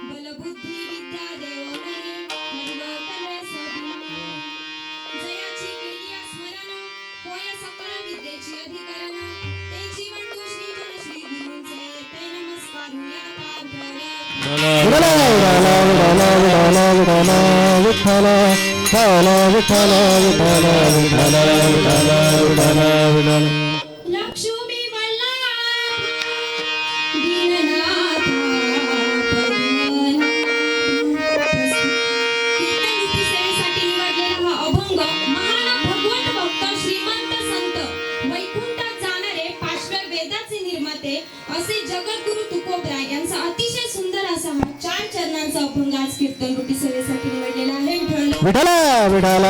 बलबुद्धी विद्या देव नाही सर्व कले सोबिनी जयाची केली स्मरण होय सकळ विद्येची अधिकरण ते जीवन तू श्री जन श्री गुरूंचे ते नमस्कार लक्ष्मी वल्लभ दीननाथ कीर्तनरूपी सेवेसाठी निवडलेला हा अभंग महान भगवंत भक्त श्रीमंत संत वैकुंठात जाणारे पाचव्या वेदाचे निर्माते असे जगद्गुरु तुकोबराय यांचा अतिशय सुंदर असा हा 4 चरणांचा अभंग आज कीर्तनरूपी सेवेसाठी निवडलेला आहे. विठ्ठल विठ्ठल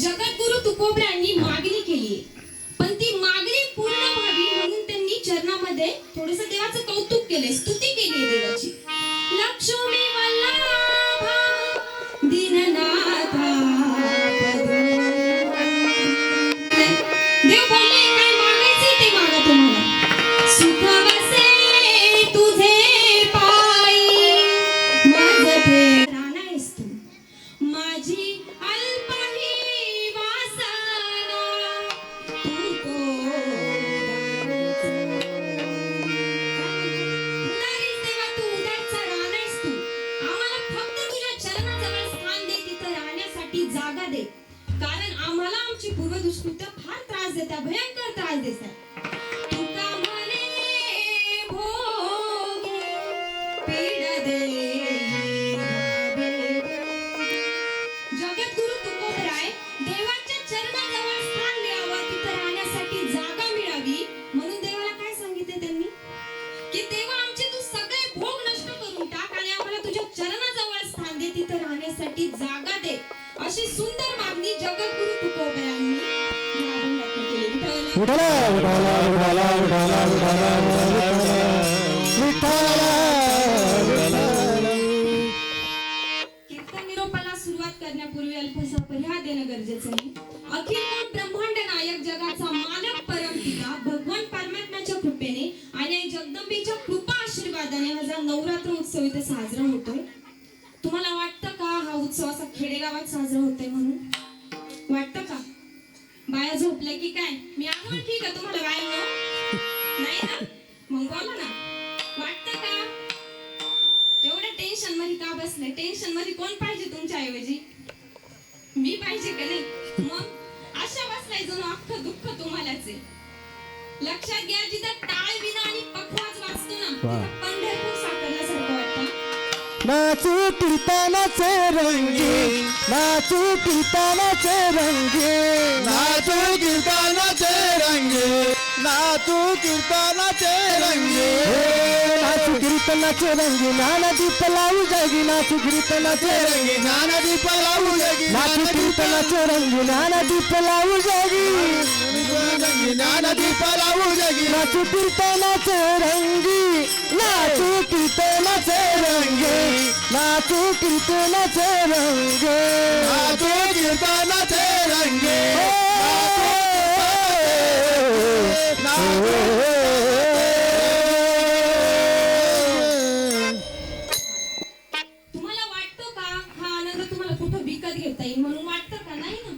जगद्गुरु तुकोबरायांनी मागणी केली पण ती मागणी पूर्ण व्हावी म्हणून त्यांनी चरणामध्ये थोडस देवाचं कौतुक केले, स्तुती केली देवाची. लक्ष्मी वल्लभा दीननाथा देव बोलले काय मागायचे ते मागा तुम्हाला. सुख वसे तुझे पायी माझे रान आहेस तू माझी अल्पही वासना तू तो उदारीस देवा तू उदारचा रान आहेस तू आम्हाला फक्त तुझ्या चरणाजवळ स्थान दे, तिथं राहण्यासाठी जागा दे, कारण आम्हाला आमची पूर्वदुष्कृत्य फार त्रास देतात, भयंकर त्रास देतात. तुका म्हणे भोगे पीड देई जगद्गुरु तुकोबराय देवाच्या चरणाजवळ स्थान द्यावं, तिथं राहण्यासाठी जागा मिळावी म्हणून देवाला काय सांगितले त्यांनी की देवा आमचे तू सगळे भोग नष्ट करून टाक आणि आम्हाला तुझ्या चरणाजवळ स्थान दे, तिथं राहण्यासाठी जागा दे, अशी सुंदर मागणी जगद्गुरु तुकोबरायांनी या अभंगातून केली. विठ्ठल विठ्ठल कीर्तन निरोपाला सुरुवात करण्यापूर्वी अल्पसा परिहार देणं गरजेचं आहे. अखिल कोट ब्रह्मांड नायक जगाचा मालक परमपिता भगवान परमात्म्याच्या कृपेने आणि आई जगदंबेच्या कृपा आशीर्वादाने हा जो नवरात्र उत्सव इथे साजरा होतोय. तुम्हाला वाटतं का हा उत्सव असा खेडेगावात साजरा होतोय म्हणून? वाटतं का? बाया झोपल्या की काय? मी आलो ठीक आहे तुम्हाला बाया नाही ना मग बोला ना. वाटतं का? एवढ्या टेन्शन मध्ये का बसले? टेन्शन मध्ये कोण पाहिजे तुमच्या ऐवजी? मी पाहिजे का नाही? मग अशा बसलाय जणू अख्खं दुःख तुम्हालाच आहे. लक्षात घ्या जिथं टाळ विना आणि पखवाज वाजतो ना तिथं पंढरपूर साकारल्यासारखं वाटतं. नाचू कीर्तनाचे रंगी नाचू कीर्तनाचे रंगी नाचू कीर्तनाचे रंगे नाचू कीर्तनाचे रंगे नाचू कीर्तनाचे रंगी नाना दीप लावू जागी नाचू कीर्तनाचे रंगे नाना दीप लावू जागी नाचू कीर्तनाचे रंगी नाना दीप लावू जागी नाना दीप लावू जागी नाचू कीर्तनाचे रंगी नाचू कीर्तनाचे रंगी नाचू कीर्तनाचे रंगे नाचू कीर्तनाचे रंगे तुम्हाला वाटतो का हा आनंद तुम्हाला कुठं विकत घेता येईल म्हणून वाटतं का? नाही ना.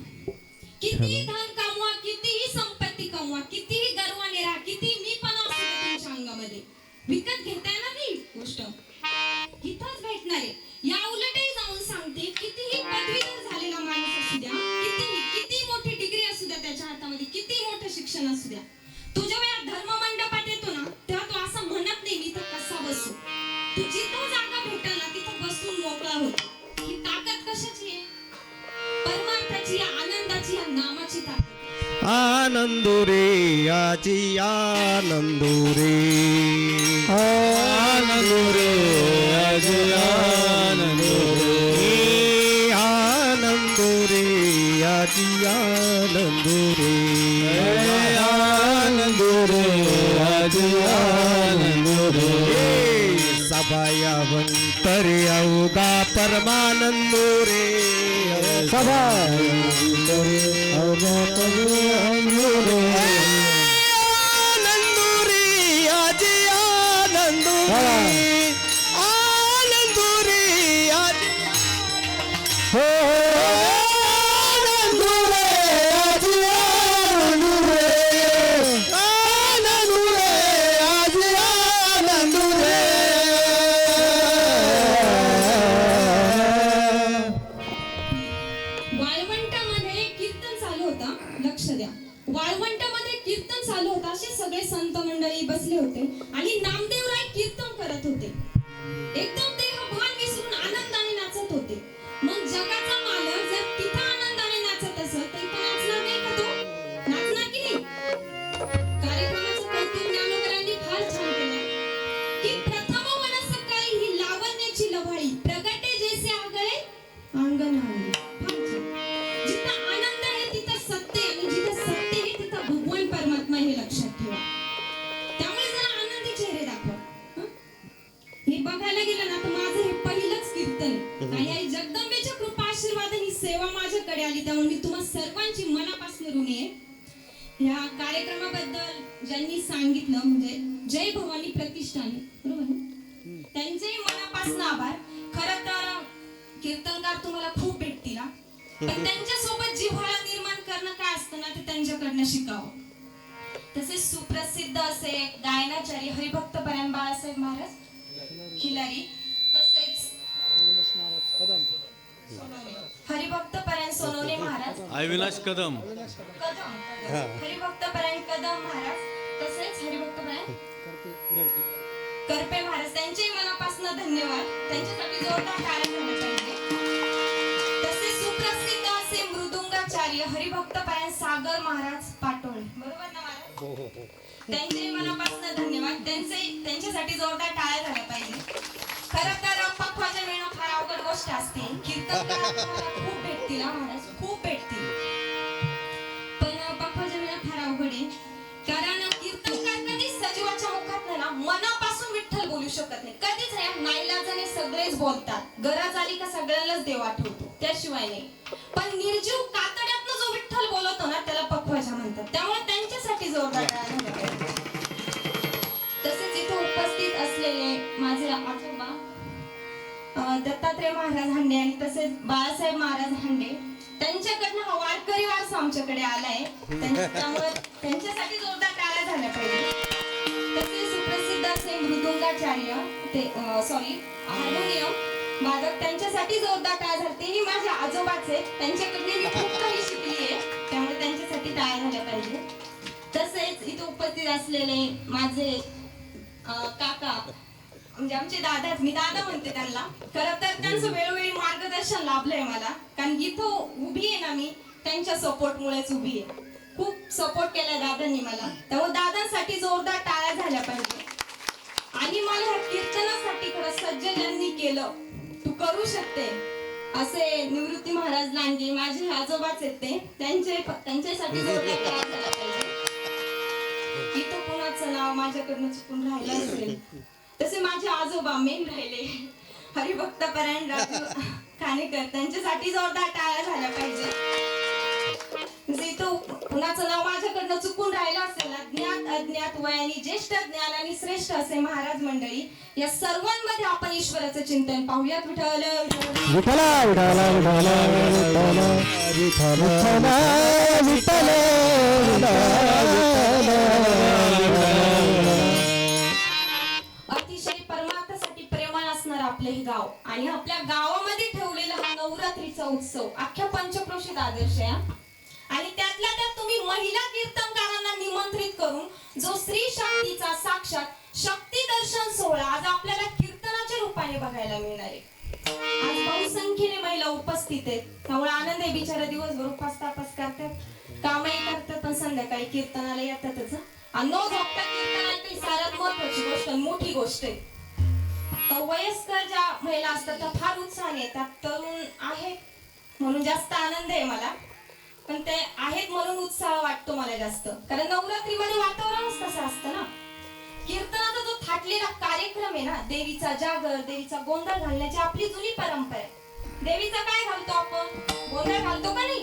कितीही धन कमवा, कितीही संपत्ती कमवा, कितीही गर्वाने राहा, किती मी पण असू दे तुमच्या अंगामध्ये, विकत घेता येणार नाही गोष्ट इथंच भेटणार आहे. या उलटही जाऊन सांगते कितीही पदवीधर झालेला माणूस असू द्या, किती मोठी डिग्री असू द्या त्याच्या हातामध्ये, किती मोठं शिक्षण असू द्या, तू जेव्हा या धर्म मंडपात येतो ना तेव्हा तू असं म्हणत नाही मी इथं कसा बसू. तू जिथं जागा भेटेल ना तिथं बसून मोकळा होतो. ही ताकद कशाची आहे? परमार्थाची, आनंदाची, या नामाची ताकद. आनंदो रे आजी आनंदो रे आनंदो रे आजी आनंदो रे आनंदो रे आजी आनंदो रे आनंदो रे आजी आनंदो रे सभायावंतरे औदा परमानंदो रे सभायावंतरे औदा परमानंदो रे सगळे संत मंडळी बसले होते आणि नामदेवराय कीर्तन करत होते. एकदम देहभान विसरून आनंदाने नाचत होते. मग जगाचा मालक जर तिथं आनंदाने नाचत असत तर इथं नाचणार नाही का तो? नाचणार की नाही? कार्यक्रमाचं कौतुक ज्ञानोबरांनी फार छान केलं की प्रथम मनसकाळी ही लावण्याची लवाळी प्रगटे जैसे आगळे अंगण आले. जिथं आनंद आहे तिथं सत्य आहे आणि जिथं सत्य आहे तिथं भगवान परमात्मा हे लक्षात ठेवा. त्यामुळे जरा आनंदी चेहरे दाखवा. हं? हे बघायला गेलं ना तर माझं हे पहिलंच कीर्तन आहे. आणि आई जगदंबेच्या कृपा आशीर्वादाने ही सेवा माझ्याकडे आली त्यामुळे मी तुम्हा सर्वांची मनापासून ऋणी आहे. ह्या कार्यक्रमाबद्दल ज्यांनी सांगितलं म्हणजे जय भवानी प्रतिष्ठान बरोबर ना? त्यांचेही मनापासून आभार. खरं तर कीर्तनकार तुम्हाला खूप भेटतील हा. पण त्यांच्यासोबत जिव्हाळा निर्माण करणं काय असतं ना ते त्यांच्याकडनं शिकावं. तसेच सुप्रसिद्ध असे गायनाचार्य हरिभक्त परायण बाळासाहेब महाराज खिलारी तसेच हरिभक्त परायण सोनवणे महाराज अविनाश कदम हरिभक्त परायण कदम महाराज तसेच हरिभक्त परायण करपे महाराज त्यांचे मनापासून धन्यवाद. त्यांच्यासाठी जोरदार टाळ्या झाल्या पाहिजे. तसेच सुप्रसिद्ध असे मृदुंगाचार्य हरिभक्त परायण सागर महाराज पाटोळे बरोबर ना महाराज? त्यांचे मनापासून धन्यवाद. त्यांच्यासाठी जोरदार टाळ्या झाल्या पाहिजे. खरं तर पखवाजा मिळणं फार अवघड गोष्ट असते. कीर्तनकार तुम्हाला खूप भेटतील हा महाराज, खूप भेटतील. पण पखवाजा मिळणं फार अवघड आहे. कारण कीर्तनकार कधीच सजीवाच्या मुखात ना मनापासून विठ्ठल बोलू शकत नाही. कधीच नाही. नाईलाजाने सगळेच बोलतात. गरज आली का सगळ्यांनाच देव आठवतो त्याशिवाय नाही. पण निर्जीव कातड्यातनं जो विठ्ठल बोलवतो ना त्याला पखवाजा म्हणतात. त्यामुळे त्यांच्यासाठी जोरदार टाळ्या झाल्या पाहिजे. तसेच इथे उपस्थित असलेले माझे आजोबा दत्तात्रय महाराज हांडे आणि तसेच बाळासाहेब महाराज हांडे त्यांच्याकडनं हा वारकरी वारसा आमच्याकडे आलाय. त्यामुळे त्यांच्यासाठी जोरदार टाळ्या झाल्या पाहिजे. तसेच सुप्रसिद्ध असे मृदुंगाचार्य ते हार्मोनियम वादक त्यांच्यासाठी जोरदार टाळ्या झाल्या. तेही माझे आजोबाच आहेत. त्यांच्याकडनं मी खूप काही शिकली आहे त्यामुळे त्यांच्यासाठी टाळ्या झाल्या पाहिजे. तसेच इथे उपस्थित असलेले माझे काका म्हणजे आमचे दादाच मी दादा म्हणते त्यांना. खरं तर त्यांचं वेळोवेळी मार्गदर्शन लाभलंय मला. कारण इथं उभी आहे ना मी त्यांच्या सपोर्ट मुळेच उभी आहे. खूप सपोर्ट केलाय दादांनी मला. त्यामुळे दादांसाठी जोरदार टाळ्या झाल्या पाहिजे. आणि मला ह्या कीर्तनासाठी खरं सज्ज ज्यांनी केलं तू करू शकते असे निवृत्ती महाराज लांडगे माझे आजोबाच आहेत ते त्यांच्यासाठी जोरदार टाळ्या झाल्या पाहिजे. इथं कोणाचं नाव माझ्याकडनं चुकून राहिलं असेल तसे माझे आजोबा मेन राहिले हरिभक्त परायण राजू खानेकर त्यांच्यासाठी जोरदार टाळ्या झाल्या पाहिजे. इथं कुणाचं नाव माझ्याकडनं चुकून राहिलं असेल ना ज्ञात अज्ञात वयाने ज्येष्ठ ज्ञान आणि श्रेष्ठ असे महाराज मंडळी या सर्वांमध्ये आपण ईश्वराचं चिंतन पाहूयात. विठ्ठल विठ्ठला विठ्ठला विठ्ठला विठ्ठला विठ्ठला अतिशय परमार्थासाठी प्रेमळ असणार आपले हे गाव आणि आपल्या गावामध्ये ठेवलेला हा नवरात्रीचा उत्सव अख्ख्या पंचक्रोशीत आदर्श आहे. आणि त्यातल्या त्यात तुम्ही महिला कीर्तनकारांना निमंत्रित करून जो स्त्री शक्तीचा साक्षात शक्ती दर्शन सोहळा आज आपल्याला कीर्तनाच्या रूपाने बघायला मिळणार आहे. आज बहुसंख्येने महिला उपस्थित आहेत त्यामुळे आनंद आहे. बिचारा दिवसभर उपास तापास करतात कामही करतात पण संध्याकाळी कीर्तनाला येतातच. न झोपता कीर्तनाला ती सर्वात महत्वाची गोष्ट मोठी गोष्ट आहे. वयस्कर ज्या महिला असतात त्या फार उत्साहाने येतात. तरुण आहेत म्हणून जास्त आनंद आहे मला. पण ते आहेत म्हणून उत्साह वाटतो मला जास्त. कारण नवरात्रीमध्ये वातावरणच तसं असतं ना. कीर्तनाचा जो थाटलेला कार्यक्रम आहे ना देवीचा जागर देवीचा गोंधळ घालण्याची आपली जुनी परंपरा आहे. देवीचा काय घालतो आपण गोंधळ घालतो का नाही?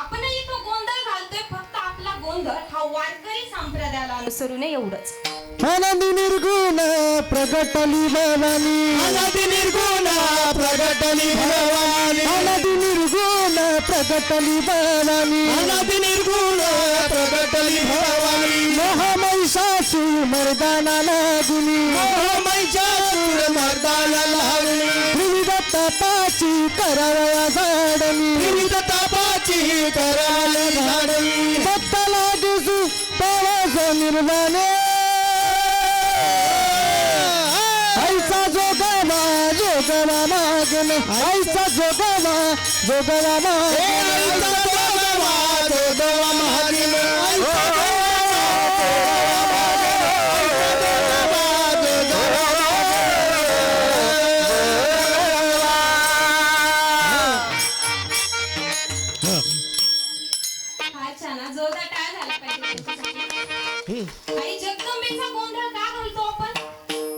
आपणही तो गोंधळ घालतोय. फक्त आपला गोंधळ हा वारकरी संप्रदायाला अनुसरून एवढंच. आनंदी निर्गुण प्रगटली भवानी अनादि निर्गुण प्रगटली भवानी आनंदी निर्गुण प्रगटली भवानी अनादि निर्गुण प्रगटली भवानी महामहिषासूर मर्दाना लागुनी महिषासूर मर्दाला लागली विविध तापाची करावया झाडणी विविध तापाची करायला झाडली भक्ताला दिसू पावाज निर्वाणे ऐसा जोगवा जोगवा मागन ऐसा जोगवा जोगवा मागन जोगवा महागिन हा छान हा जोरदार टाळ झाला पाहिजे त्याच्यासाठी. आई जगदंबेचा गोंधळ का घालतो आपण?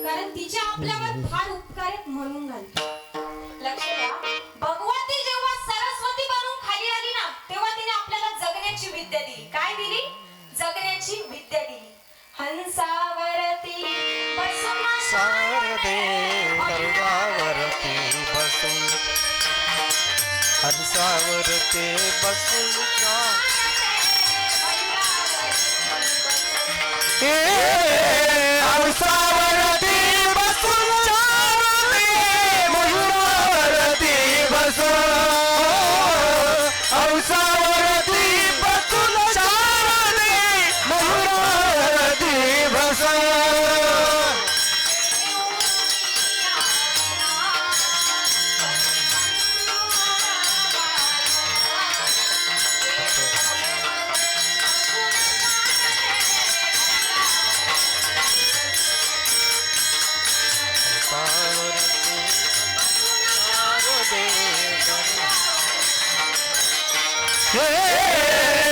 कारण तिच्या आपल्यावर फार उपकार आहेत म्हणून घालतो. लक्ष द्या, भगवती जेव्हा सरस्वती बनून खाली आली ना, तेव्हा तिने आपल्याला जगण्याची विद्या दिली. काय दिली? जगण्याची विद्या दिली. हंसावरती बसून शारदे हंसावरती बसून हंसावरती बसून हंसावरती बसून चारते मयूरावरती बसून हंसावरती बसून चारते मयूरावरती बसून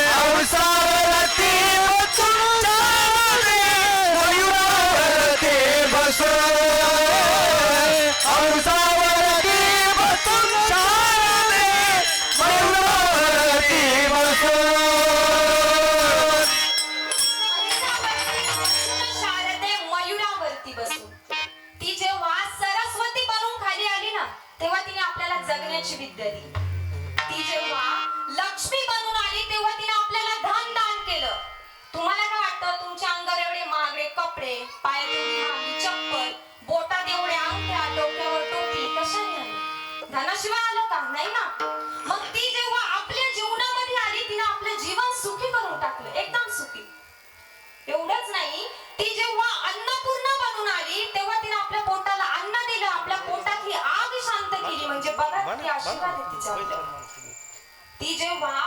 हंसावरती बसून चारते मयूरावरती बसून हंसावरती बसून चारते मयूरावरती बसून शारदे मयूरावरती बसून. ती जेव्हा सरस्वती बनून खाली आली ना, तेव्हा तिने आपल्याला जगण्याची विद्या दिली. ती जेव्हा लक्ष्मी बनून आली, तेव्हा तिने आपल्याला धन दान केलं. तुम्हाला काय वाटतं? तुमच्या अंगावर एवढे महागडे कपडे, पायात एवढी महागडी चप्पल, बोटात एवढ्या अंगठ्या, डोक्यावर टोपी कशाने आली? धनाशिवाय आलं का? नाही ना. मग ती जेव्हा आपल्या जीवनामध्ये आली, तिने आपलं जीवन सुखी करून टाकलं, एकदम सुखी. एवढंच नाही, ती जेव्हा अन्नपूर्णा बनून आली, तेव्हा तिने आपल्या पोटाला अन्न दिलं, आपल्या पोटातली आग शांत केली. म्हणजे बघा किती आशीर्वाद आहे तिच्या आपल्यावर. ती जेव्हा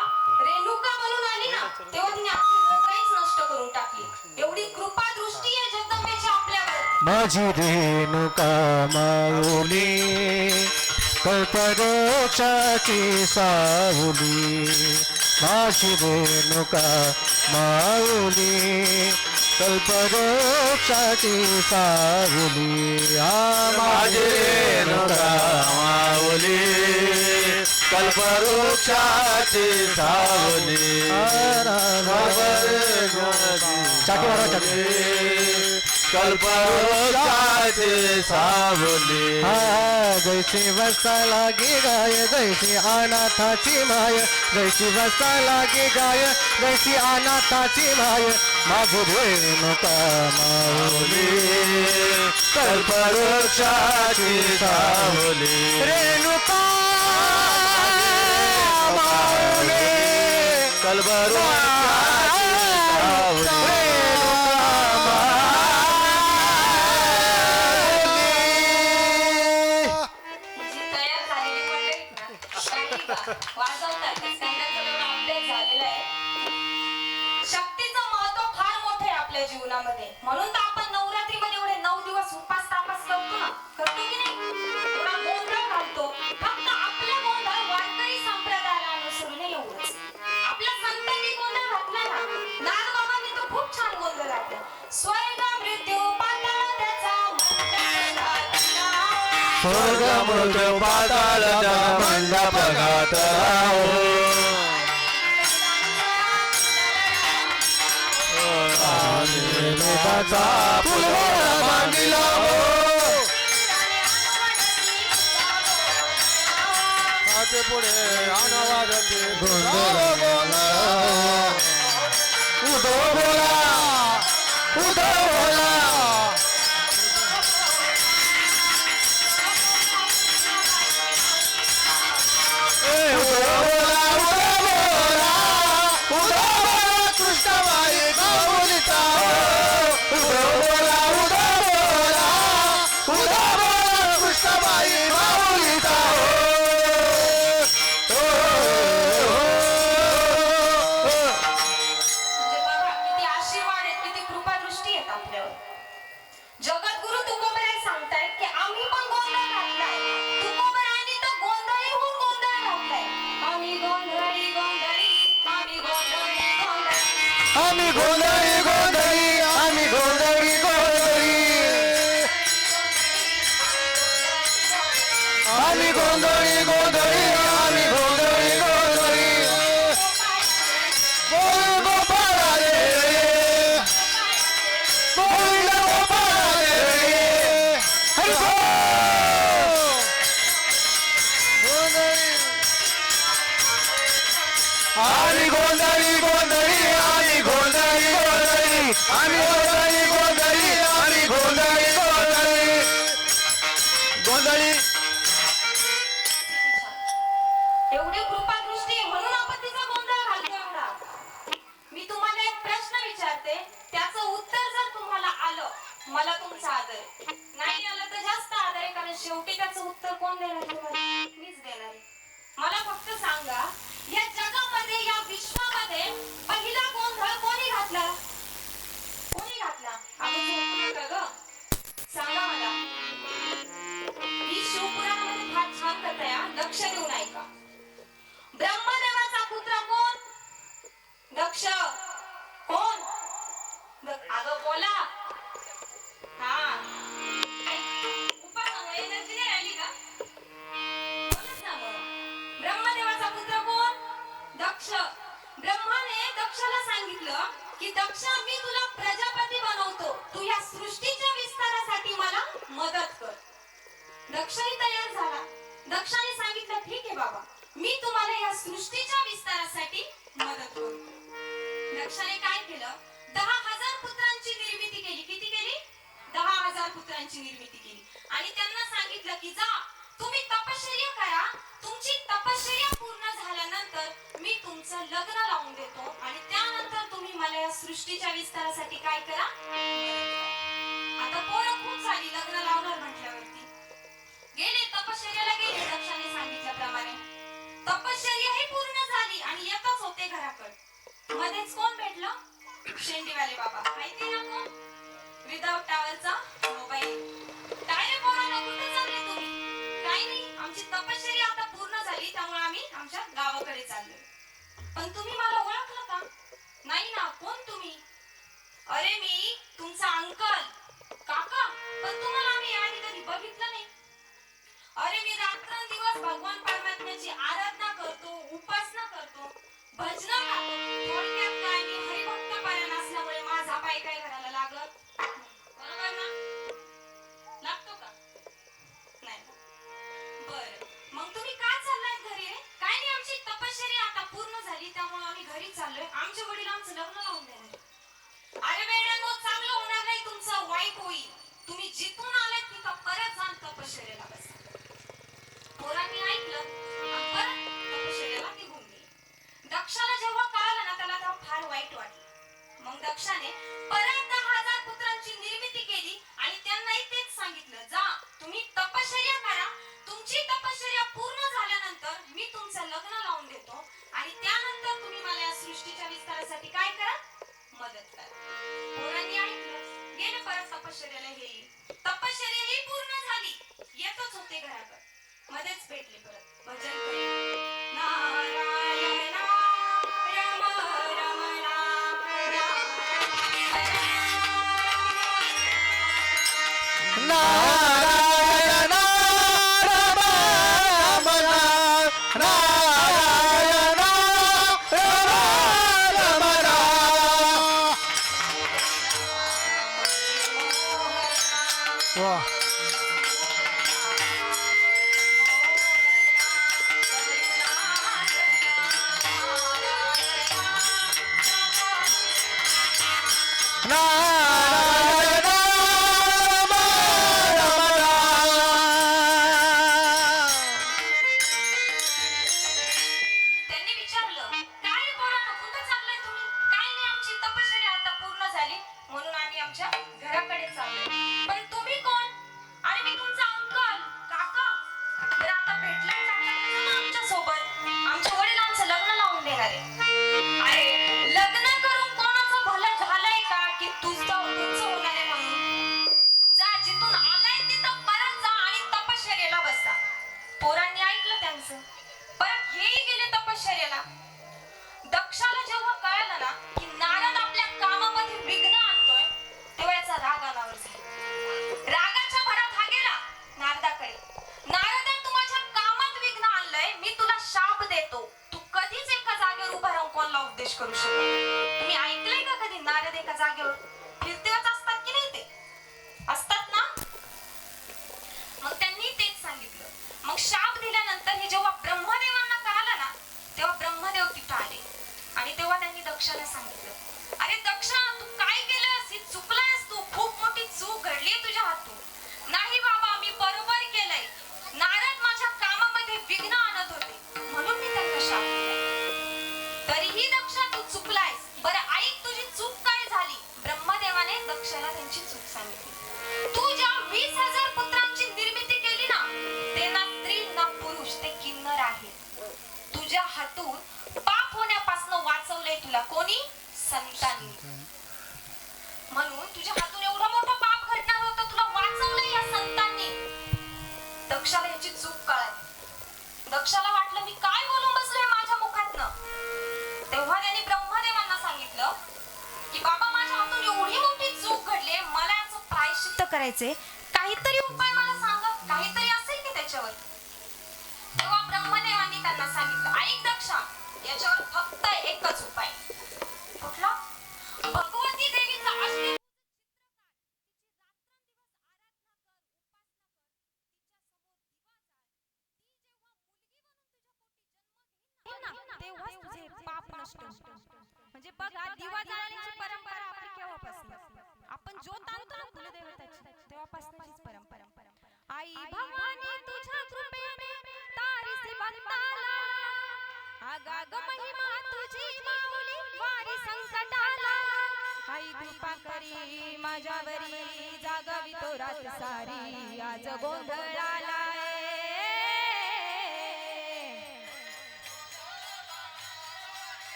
रेणुका बनून आली ना, तेव्हा तिने आपली काहीच नष्ट करून टाकली. एवढी कृपा दृष्टी आहे जगदंबेची आपल्यावर. माझी रेणुका माऊली कल्पवृक्षाची सावली माझी रेणुका माऊली कल्पवृक्षाची सावली माझी रेणुका माऊली कल्पवृक्षाची सावली चाटी मारा चाटी कल्पवृक्षाची सावली जैसी वसा लागी गाय जैसी अनाथाची माय जैसी वसा लागी गाय जैसी अनाथाची माय माझी रेणुका माऊली कल्पवृक्षाची सावली रेणुका माऊली कल्पवृक्षाची सावली जी तयार झालेली मंडळी ना, वाजवतात. त्यांचा एवढा अभ्यास झालेला आहे. शक्तीचं महत्व फार मोठं आहे आपल्या जीवनामध्ये. म्हणून तर आपण नवरात्रीमध्ये एवढे 9 दिवस उपास तापास करतो ना, करतो की नाही? एवढा गोंधळ घालतो. फक्त आपला गोंधळ वारकरी संप्रदायाला अनुसरून नाही, एवढंच. आपल्या संतांनी गोंधळ घातला ना, नागबाबांनी तर खूप छान गोंधळ घातला. स्वर्ग मृत्यू पाताळ त्याचा स्वर्ग मृत्यू पाताळ मंडप घातला फुलवारा मांडिला पुढे अनवादते गोंधळ उदो बोला उदो बोला कृष्णबाई गाऊलीचा ऐकल्यावर. जगद्गुरु तुकोबराय सांगतायत की आम्ही पण गोंधळ घातलाय. तुकोबरायांनी तर गोंधळीहून गोंधळ घातलाय. आम्ही गोंधळी गोंधळी, आम्ही गोंधळी गोंधळी. आम्ही गोंधळी गोंधळी, आम्ही गोंधळी गोंधळी, आम्ही गोंधळी गोंधळी, आम्ही गोंधळी गोंधळी. बोल गोपाळा रे, बोल गोपाळा रे, हरी बोल. आम्ही गोंधळी गोंधळी, आम्ही गोंधळी गोंधळी, आम्ही गोंधळी गोंधळी, आम्ही गोंधळी गोंधळी. गोंधळी एवढी कृपादृष्टी म्हणून आपण तिचा गोंधळ घालतो एवढा. मी तुम्हाला एक प्रश्न विचारते, त्याचं उत्तर जर तुम्हाला आलं, मला तुमचा आदर आहे. नाही आलं तर जास्त आदर आहे, कारण शेवटी त्याचं उत्तर कोण देणार तुम्हाला? मीच देणार आहे. मला फक्त सांगा, या जगामध्ये, या विश्वामध्ये पहिला गोंधळ कोणी घातला? कोणी घातला? आपण झोपू नका ग. सांगा मला. ही शिवपुराणामध्ये फार छान कथा आहे, लक्ष देऊन ऐका. ब्रह्मदेवाचा पुत्र कोण? दक्ष. कोण? अगं बोला. हा, उपासामुळे एनर्जी नाही राहिली का? बोलच ना मग. ब्रह्मदेवाचा पुत्र कोण? दक्ष. ब्रह्माने दक्षाला सांगितलं की दक्ष, मी तुला प्रजापती बनवतो, तू या सृष्टीच्या विस्तारासाठी मला मदत कर. दक्षही तयार झाला. दक्षाने सांगितलं, ठीक आहे बाबा, मी तुम्हाला या सृष्टीच्या विस्तारासाठी मदत करतो. दक्षाने काय केलं? 10,000 पुत्रांची निर्मिती केली. किती केली? 10,000 पुत्रांची निर्मिती केली. आणि त्यांना सांगितलं की जा, तुम्ही तपश्चर्या करा. तुमची तपश्चर्या पूर्ण झाल्यानंतर मी तुमचं लग्न लावून देतो आणि त्यानंतर तुम्ही मला या सृष्टीच्या विस्तारासाठी काय करा? आता पोरं खूप झाली, लग्न लावणार म्हटल्यावरती गेले, तपश्चर्याला गेले. दक्षाने सांगितल्याप्रमाणे तपश्चर्या ही पूर्ण झाली आणि येतच होते घराकडे. मध्येच कोण भेटलं? शेंडीवाले बाबा. माहिती ना कोण? विदाउट टावरचा मोबाईल. काय रे पोरांनो, कुठे चालले तुम्ही? काही नाही, आमची तपश्चर्या आता पूर्ण झाली, त्यामुळे आम्ही आमच्या गावाकडे चाललोय. पण तुम्ही मला ओळखलं का? नाही ना. कोण तुम्ही? अरे मी तुमचा अंकल, काका. पण तुम्हाला आम्ही याआधी कधी बघितलं नाही. अरे मी रात्रंदिवस भगवान परमात्म्याची आराधना करतो, उपासना करतो, भजन गातो. थोडक्यात काय, मी हरिभक्त पारायण असल्यामुळे माझा पाय काय घराला लागत. बरोबर ना? लागतो का? नाही. बरं, मग तुम्ही का चाललाय घरी रे? काय नाही, आमची तपश्चर्या आता पूर्ण झाली, त्यामुळे आम्ही घरी चाललोय. आमचे वडील आमचं लग्न लावून देणार. अरे वेड्यानो, चांगलं होणार नाही, तुमचं वाईट होईल. तुम्ही जिथून आलात तिथं परत जाऊन तपश्चर्याला बसा. पोरांनी ऐकलं आणि परत तपश्चर्याला निघून गेले. दक्षाला जेव्हा कळालं ना, त्याला तेव्हा फार वाईट वाटलं. मग दक्षाने परत 10,000 पुत्रांची निर्मिती केली आणि त्यांनाही तेच सांगितलं, जा, तुम्ही तपश्चर्या करा. तुमची तपश्चर्या पूर्ण झाल्यानंतर मी तुमचं लग्न लावून देतो आणि त्यानंतर तुम्ही मला या सृष्टीच्या विस्तारासाठी काय करा? मदत करा. पोरांनी ऐकलं, गेले परत तपश्चर्याला. हेही तपश्चर्या ही पूर्ण झाली, येतच होते घराकडे. मध्येच भेटले परत. भजन करीत नारायण रम रमणा नारायण रमणा, नारायण रमणा. वाह. नारायण रमणा. त्यांनी विचारलं, काय रे पोरांनो, कुठं चाललाय तुम्ही? काय नाही, आमची तपश्चर्या आता पूर्ण झाली, म्हणून आम्ही आमच्या घराकडे चाललोय. पण तुम्ही कोण? अरे मी तुमचा अंकल, काका. बरं, आता भेटलाय काका तुमचं ना आमच्या सोबत. आमच्या वडिलांचं लग्न लावून देणार आहे. अरे लग्न करून कोणाचं भलं झालंय का की तुमचं होणार आहे त्यांची चूक सांगितली. तू ज्या 20,000 पुत्रांची निर्मिती केली ना, ते ना स्त्री ना पुरुष, ते किन्नर आहेत. तुझ्या हातून पाप होण्यापासून वाचवलंय तुला कोणी? संतांनी. म्हणून तुझ्या हातून एवढं मोठं पाप घडणार होतं, तुला वाचवलंय या संतांनी. दक्षाला याची चूक कळाली. दक्षाला वाटलं मी काय बोलून बसलोय माझ्या मुखातनं. तेव्हा त्यांनी ब्रह्मदेवांना सांगितलं की बाबा माझ्या हातून एवढी मोठी चूक घडली, मला याचं प्रायश्चित्त करायचे, काहीतरी उपाय मला सांगा, काहीतरी असेल की त्याच्यावर. तेव्हा ब्रह्मदेवांनी त्यांना सांगितलं ऐक दक्षा, याच्यावर फक्त एकच उपाय. कुठला? भगवती देवीचा अष्टमी तेव्हाच तुझे पाप नष्ट होतील. म्हणजे बघा दिवा जाळण्याची परंपरा आपली केव्हापासून? आपण ज्योत आणतो ना कुलदेवताची, तेव्हापासूनचीच परंपरा. आई भवानी तुझ्या कृपेने तारीसी बंदाला, आगाग महिमा तुझी माऊली वारी संकटाला. आई कृपा करी माझ्यावरी, जागावी तो रात सारी, आज गोंधळाला.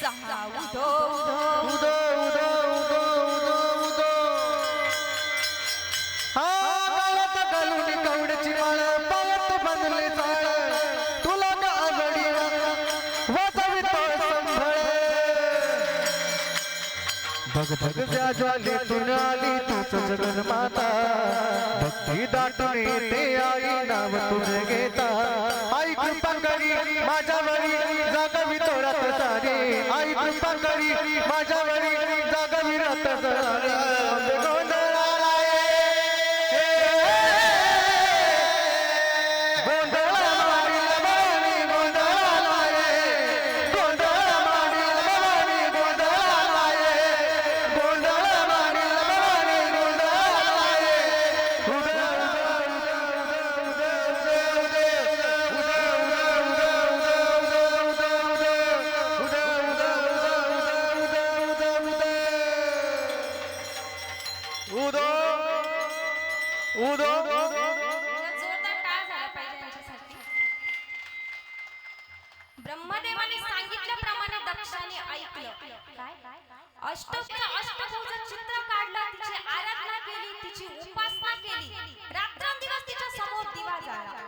उदो उदो उदो उदो उदो हा गावात घालून कवड्याची माळ, पायात बांधले जाळ, तुला का आवडी वाजवी तो संभळ. भग भग त्या ज्वालीतून आली तूच जगन्माता, भक्ती दाटून येते आई नाव तुझे घेता. आई कृपा करी माझ्यावरी, जागावी तो रात सारी. आई कृपा करी माझ्यावरी, जागावी रात सारी. गोंधळाला गोंधळा मारील भवानी, गोंधळाला गोंधळा मारील भवानी, गोंधळाला गोंधळा मारील भवानी, गोंधळाला. उदो उदो जोरदार टाळ झाला पाहिजे यांच्यासाठी. ब्रह्मदेवाने सांगितल्याप्रमाणे दक्षाने ऐकलं. काय? अष्टभुजा चित्र काढलं, तिची आराधना केली, तिची उपासना केली, रात्रंदिवस तिच्या समोर दिवा जाळला.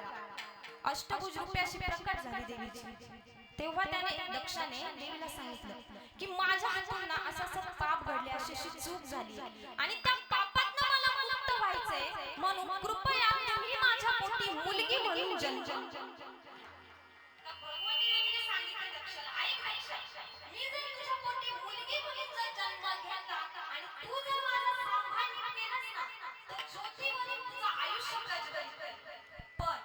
अष्टभुज रूपी अशी प्रकट झाली देवीची. तेव्हा त्याने दक्षाने देवीला सांगितलं की माझ्या हातून ना असं पाप घडले, अशी चूक झाली आणि त्या पापातनं मला मुक्त व्हायचंय, म्हणून कृपया तुम्ही माझ्या पोटी मुलगी म्हणून जन्म. भगवती देवीने सांगितलं दक्षाला ऐक दक्षा, मी जर तुझ्या पोटी मुलगी म्हणून जर जन्म घेतला आणि तू जर माझा सांभाळ केलास ना, तर ज्योतीवरून तुझं आयुष्य प्रज्वलित करेल. पण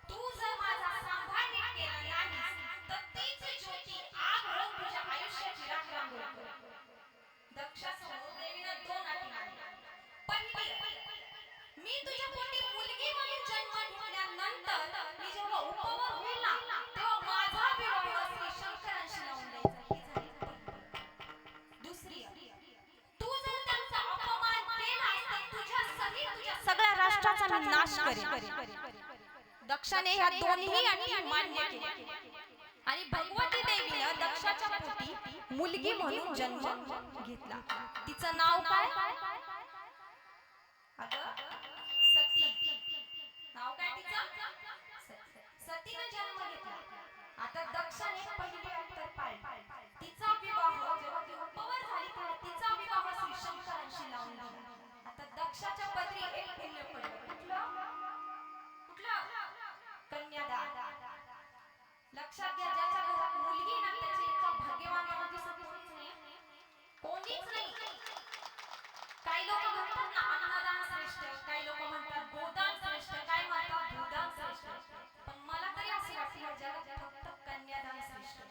तू जर माझा सांभाळ केला नाही, तर तीच ज्योती आग होऊन तुझ्या आयुष्याची राख रांगोळी. दक्षासमोर देवीनं दोन अटी मांडल्या. पहिली, मी तुझ्या पोटी मुलगी म्हणून जन्म घेतल्यानंतर मी जेव्हा उपवर होईल ना, तेव्हा माझा विवाह श्री शंकरांशी लावून द्यायचा. ही झाली पहिली. दुसरी, तू जर त्यांचा अपमान केलास तर तुझ्या सहित तुझ्या सगळ्या राष्ट्राचा मी नाश करेन. दक्षाने ह्या दोन्ही अटी मान्य केल्या आणि भगवती देवीनं दक्षाच्या पोटी मुलगी म्हणून जन्म घेतला. तिचं नाव काय? सती. नाव काय तिचं? सतीनं जन्म घेतला. आता दक्षाने पहिली अट तर पाळली. तिचा विवाह जेव्हा ती उपवर झाली तेव्हा तिचा विवाह श्री शंकरांशी लावून दिला. आता दक्षाच्या पदरी एक पुण्य पडलं. कुठलं? कन्यादान. लक्षात घ्या, ज्याच्या घरात मुलगी ना त्याची इतका भाग्यवान दिसतच नाही, कोणीच नाही. काही लोक म्हणतात ना अन्नदान श्रेष्ठ, काही लोक म्हणतात गोदान श्रेष्ठ, काही म्हणतात भूदान श्रेष्ठ, पण मला तरी असे वाटते या जगात फक्त कन्यादान श्रेष्ठ.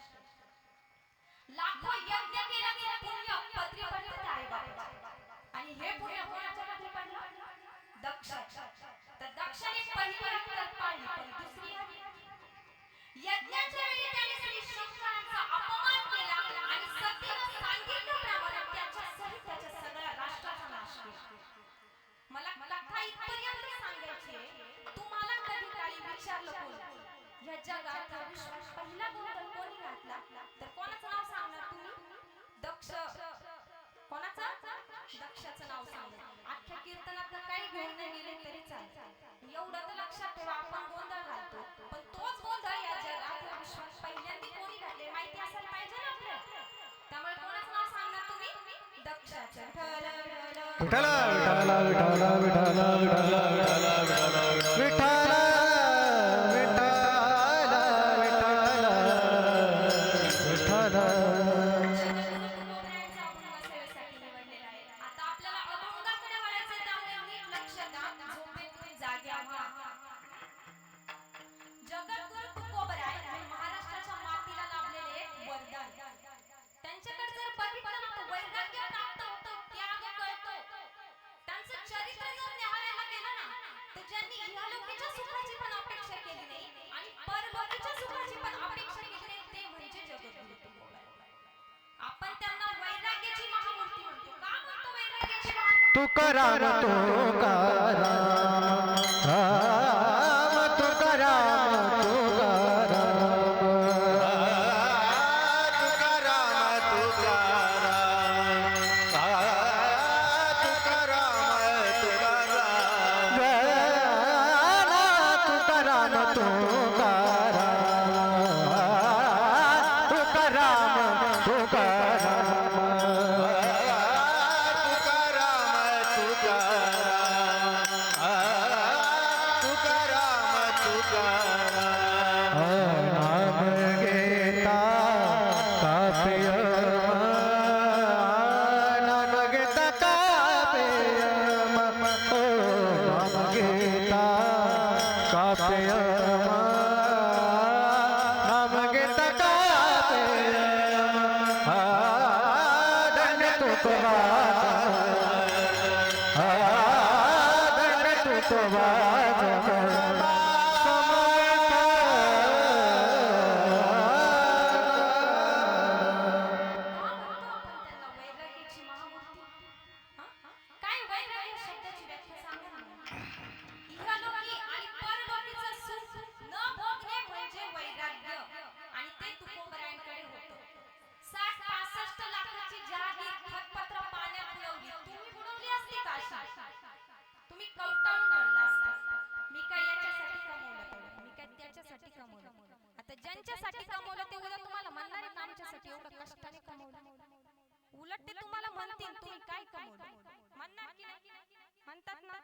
लाखो यज्ञ केल्याचे पुण्य पदरी पडलं आई बाबाच्या, आणि हे पुण्य कोणाच्या पदरी पडलं? दक्ष. तर दक्षाने पहिली अट पाळली, पण दुसरी यज्ञाच्या वेळी त्याने श्री शंकरांचा तेव्हा आपण गोंधळ घालतो, पण तोच गोंधळ या जगात या विश्वात पहिल्यांदा कोणी घातले माहिती असायला पाहिजे ना आपल्याला. त्यामुळे कोणाचं नाव सांगणार तुम्ही? दक्षाचं. विठ्ठल विठ्ठल विठ्ठल विठ्ठल विठ्ठल आता आपल्याला अभंगाकडे वळायचं, त्यामुळे नीट लक्ष द्या. झोपेतून जाग्या व्हा. जगद्गुरु तुकोबराय हे महाराष्ट्राच्या मातीला लाभलेले एक वरदान. त्यांच्याकडे जर बघितलं ना तर वैराग्य प्राप्त होतं, त्याग कळतो. त्यांचं चरित्र जर न्याहाळायला गेलं ना तर ज्यांनी इहलोकीच्या सुखाची पण अपेक्षा केली नाही आणि परलोकीच्या सुखाची पण अपेक्षा केली नाही, ते म्हणजे जगद्गुरु तुकोबराय. आपण त्यांना वैराग्याची महामूर्ती म्हणतो. का म्हणतो वैराग्याची महामूर्ती? तुकाराम तुकाराम राम तुकाराम तुकाराम ज्यांच्यासाठी कमवलं ते उद्या तुम्हाला म्हणणार आहे आमच्यासाठी एवढं कष्टाने कमवलं. उलट ते तुम्हाला म्हणतील तुम्ही काय कमवलं, म्हणणार की नाही? म्हणतात ना.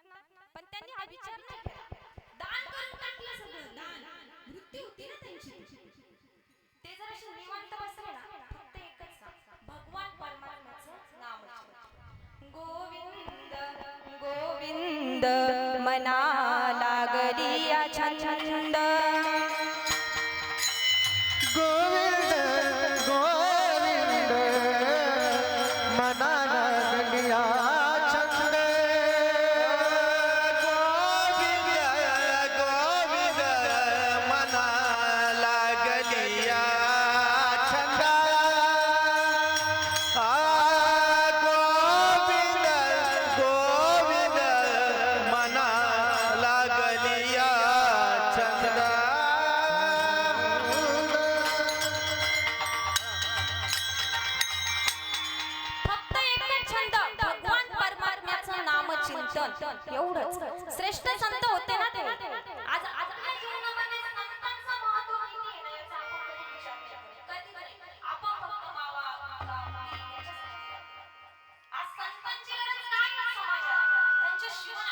पण त्यांनी हा विचार नाही केला. दान करून टाकलं सगळं. दान वृत्ती होती ना त्यांची. ते जर असे निवांत बसले ना फक्त एकच सांग, भगवान परमात्म्याचं नाव घ्या. गोविंद गोविंद मना लागली या छंद. गोविंद गोविंद मना लागलिया छंद. गोविंद गोविंद मना लागलिया छंद. गोविंद गोविंद मना लागलिया छंद. एवढंच श्रेष्ठ संत होते ना ते. आज आपल्या जीवनामध्ये संतांचं महत्त्व किती आहे ना याचा आपण कधी विचार नाही करत. कधी आपण फक्त मावा आज संतांची गरज नाही आहे समाजाला. त्यांच्याशिवाय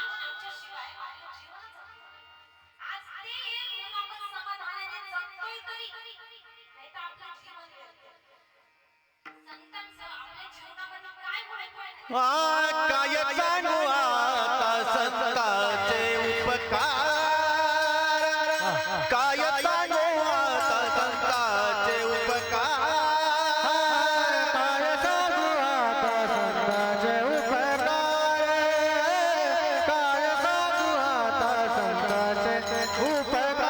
आपलं जीवनच आज ते एक म्हणून आपण समाधानाने जगतोय तरी नाही तर आपलं जीवन व्यर्थ. संतांचं आपल्या जीवनामध्ये काय व्हायचं काय सांगू आता संतांचे उपकार. काय सांगू आता संतांचे उपकार. काय सांगू आता संतांचे उपकार. काय सांगू आता संतांचे उपकार.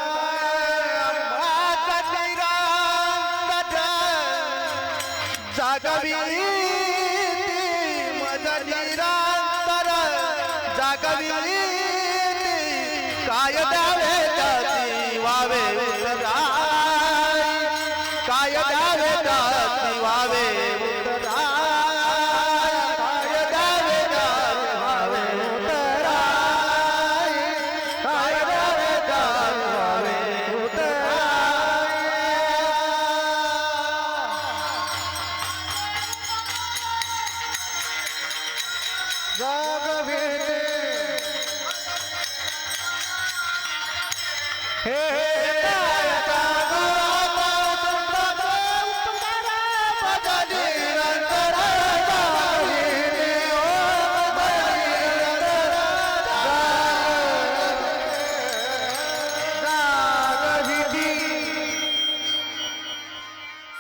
जागवी जागवी काय द्यावे त्याची वावे उतराय. काय द्यावे त्याची वावे उतराय. काय द्यावे त्याची वावे उतराय. काय द्यावे जागविते हे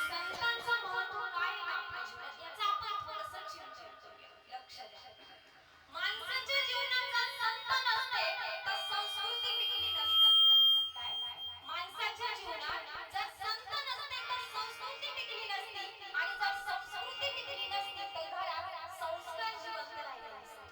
संतांचं महत्त्व काय आहे आपल्या जीवनात याचं आपण थोडंसं चिंतन करूया. लक्ष द्या. माणसाच्या जीवनात जर संत नसते तर संस्कृती टिकली नसती. काय? माणसाच्या जीवनात जर संत नसते तर संस्कृती टिकली नसती आणि जर संस्कृती टिकली नसती तर घरात संस्कार जिवंत राहिले नसते.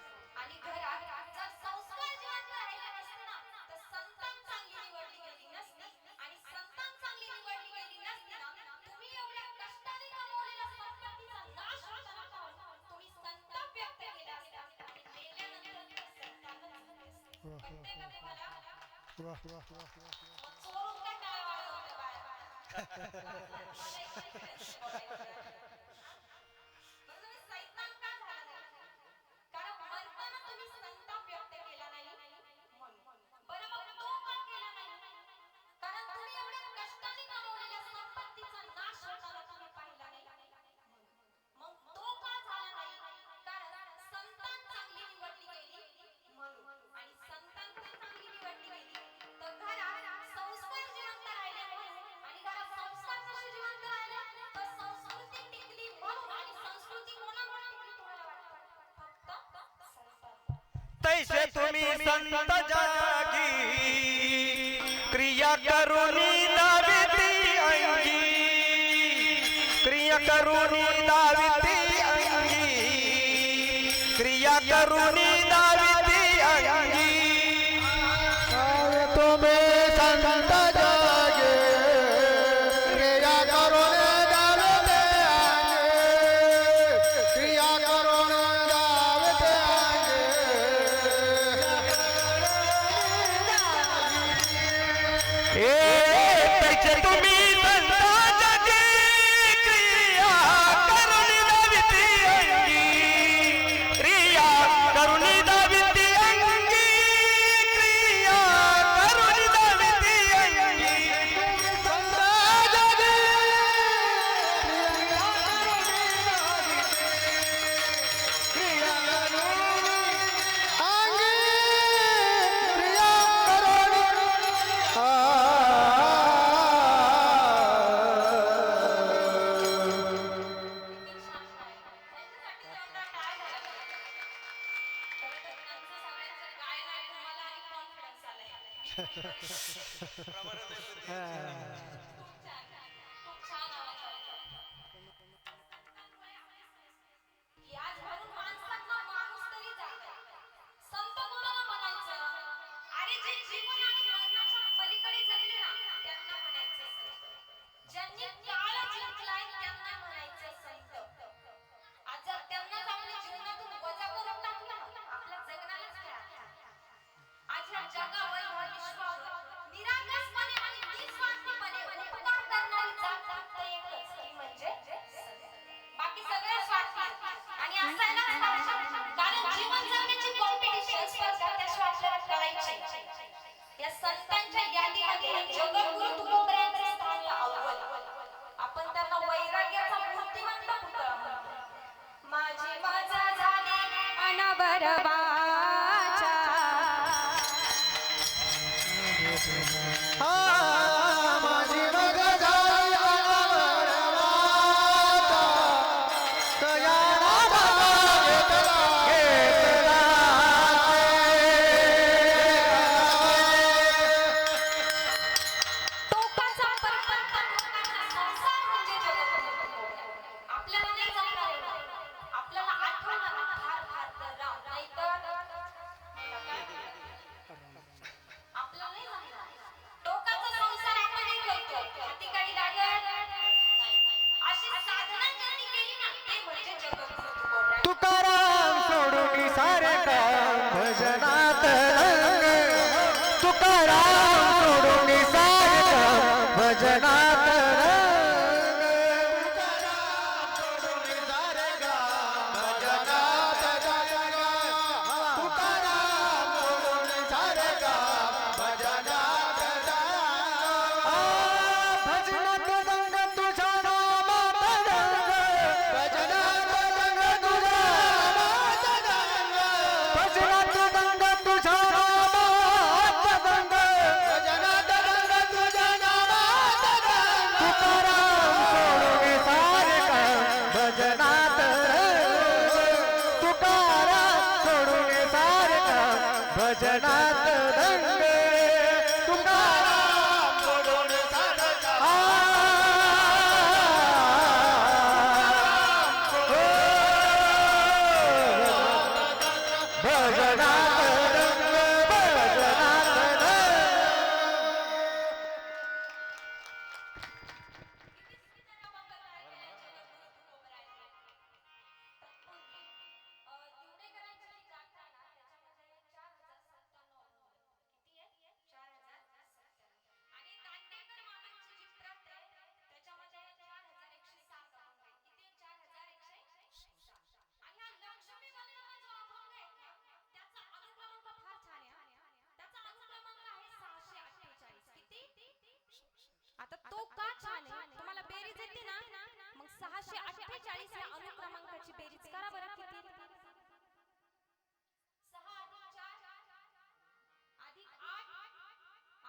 आणि घरात जर संस्कार जिवंत राहिले नसते ना तर संतान चांगली निवडली गेली नसती आणि संतान चांगली निवडली गेली नसती ना तुम्ही एवढ्या कष्टाने कमवलेल्या संपत्तीचा नाश होताना पाहून तुम्ही संताप व्यक्त केला असता आणि मेल्यानंतर संतापच झाले असते. पटतंय का तुम्हाला? वाह वाह वाह वाह मग चोरून काय टाळ्या वाजवते बाळा? मला एक बोलायचं. बरं तुम्ही सैतान का झाला नाही? कारण मरताना तुम्ही संताप व्यक्त केला नाही म्हणून. बरं मग तो का केला नाही? कारण तुम्ही एवढ्या कष्टाने कमवलेल्या संपत्तीचा नाश होताना तुम्ही पाहिला नाही म्हणून. मग तो का झाला नाही? कारण संतान चांगली निवडली गेली म्हणून. आणि संतान जर चांगली निवडली गेली तर घरात संस्कार जिवंत राहिले म्हणून. आणि घरात संस्कार कसे जिवंत राहिले तर संस्कृती टिकली म्हणून. आणि संस्कृती कोणामुळे टिकली तुम्हाला वाटतं? फक्त संतान. तैसे तुम्ही संत जागी क्रिया करुनी दाविती अंगी क्रिया करुनी दाविती अंगी क्रिया करुनी दाविती अंगी तुम्ही संत जागे क्रिया करून दावते अंगे क्रिया करून दावते अंगे तैसे तुम्ही संत जागी क्रिया करुनी दाविती अंगी क्रिया करुनी दाविती अंगी क्रिया करुनी दाविती अंगी त्याच्यासाठी जोरदार टाळ्या झाल्या पाहिजे. खरं तर त्यांचं सगळ्यांचं गायन ऐकून मला आणि कॉन्फिडन्स आलाय. खूप छान आवाज आहे. याच म्हणून माणसातला माणूस तरी जागा. संत कोणाला म्हणायचं? अरे जे जीवन आणि मरणाच्या पलीकडे जगले ना त्यांना म्हणायचं संत. ज्यांनी काळ जिंकलाय त्यांना म्हणायचं संत. आज जर त्यांनाच आपल्या जीवनातून वजा करून टाकलं आपल्या जगण्यालाच काय अर्थ? आज या जगावर ह्या विश्वावर निरागसपणे आणि निस्वार्थीपणे उपकार करणारी जात फक्त एकच ती म्हणजे संत. बाकी सगळे स्वार्थी आणि असायलाच पाहिजे. कारण जीवन जगण्याची कॉम्पिटिशन स्पर्धा त्याशिवाय आपल्याला कळायची. या संतांच्या यादीमध्ये जगद्गुरु तुकोबरायांचे स्थान अव्वल. आपण त्यांना वैराग्याचा मूर्तिमंत पुतळा म्हणतो. माझी वाचा झाली अनवर वाचा माझी मग झाली अनवरवाता दयाळा टोकाचा परपंच टोकाचा संसार म्हणजे जगद्गुरु. आपल्याला नाही जमणार एवढं. आपल्याला आठवलं ना फार फार तर राम नाहीतर आता का छान आहे तुम्हाला बेरीज येते ना मग 648 या अनुक्रमांकाची बेरीज करा बरं किती 6 अधिक 4 अधिक 8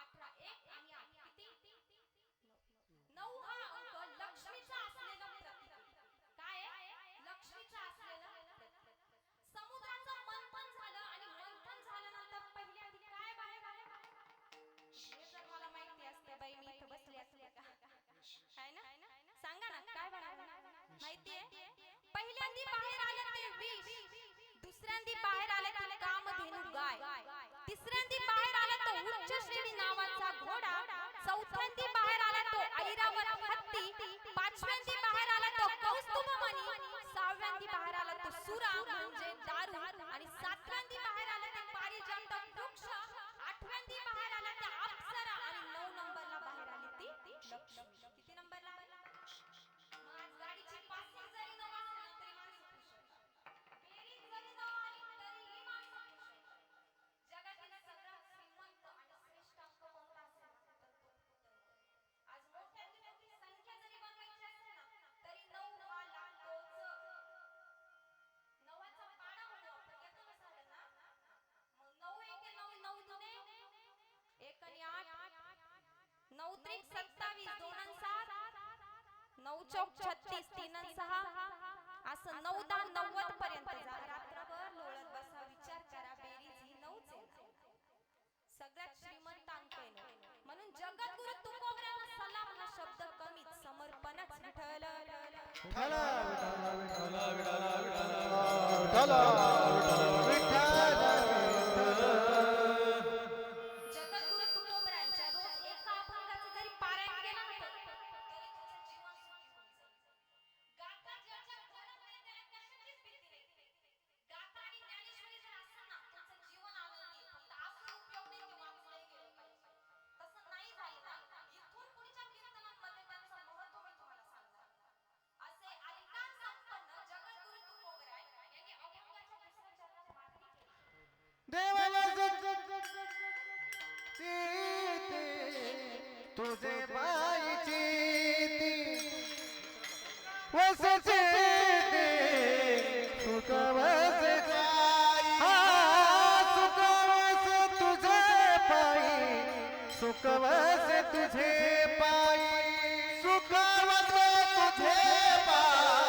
18 1 आणि 8 किती 9 हा अंक लक्ष्मीचा असलेला प्रतीक काय आहे लक्ष्मीचा असलेला समुद्राचं मंथन झालं आणि मंथन झाल्यानंतर पहिल्या आधी काय बाहेर आलं हे जर मला माहिती असते बाई मी इथं बसली असते का आहे ना सांगा ना काय बाहेर माहिती आहे पहिल्यांदी बाहेर आलं ते विष दुसऱ्यांदी बाहेर आलं ते कामधेनू गाय तिसऱ्यांदी बाहेर आला तो उच्च श्रेणी नावाचा घोडा चौथ्यांदी बाहेर आला तो ऐरावत हत्ती पाचव्यांदी बाहेर आला तो कौस्तुभमणी सहाव्यांदी बाहेर आला तो सुरा म्हणजे दारू आणि सातव्यांदी बाहेर आला ते पारिजातक वृक्ष आठव्यांदी बाहेर आला ते अप्सरा आणि 9 नंबरला बाहेर आली ती लक्ष्मी किती नंबरला मग आज गाडीची पासिंग जरी न वाजली तरी माणसं खुश होतात बेरीज जरी न आली तरीही माणसं खुश होतात जगातील सगळ्यात श्रीमंत आणि श्रेष्ठ अंक कोणता असेल तर तो आज मोठ्यातली मोठी संख्या जरी बनवायची असेल ना तरी 9 हा लागतोच 9चा पाडा म्हणू आपण येतो ना सगळ्यांना मग 9 1 9 9 दुने 1 आणि 8 9 त्रिक 27 2 आणि 7 9 चौक 36 3 आणि 6 असं 9 10 90 पर्यंत जा रात्रभर लोळत बसा विचार करा बेरीज ही 9च आहे सगळ्यात श्रीमंत अंक आहे म्हणून जगद्गुरु तुकोबराला सलाम हा शब्द कमीच समर्पणच विठ्ठल जगद्गुरु तुकोबरांच्या रोज एका अभंगाचं जरी पारायण केलं ना तरी तुझं जीवन सुखी होईल गाथा ज्याच्या घरामध्ये त्याला कशाचीच भीती नाही गाथा आणि ज्ञानेश्वरी जर असं ना तुमचं जीवन आनंदी फक्त आपला उपयोग नाही किंवा आपलं गेलं पाहिजे तसं नाही झालं ना इथून पुढच्या कीर्तनांमध्ये त्यांचं महत्त्व मी तुम्हाला सांगणार असे अधिकार संपन्न जगद्गुरु तुकोबराय यांनी अभंगाच्या दुसऱ्या चरणात मांडणी केली देवाला तुझे बाईची वसचे सुखवस सुखवस तुझे पायी सुखवस तुझे पायी सुखवस तुझे पायी सुखवस तुझे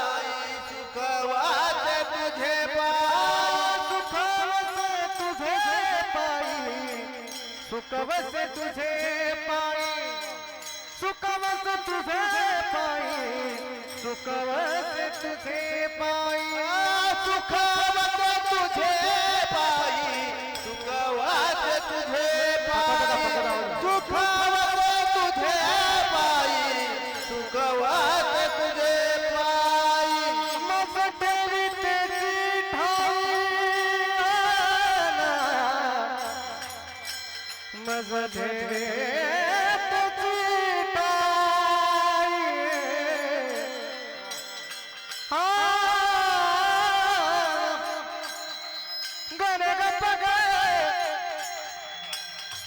पायी सुखवस तुझे पायी सुखवस तुझे पायी सुखवस तुझे पायी सुखवस तुझे पायी सुखवस तुझे पायी सुखवस तुझे पायी सुखवस तुझे पायी सुखवस तुझे पायी मज तेरी तेरी ठाई मज तेरी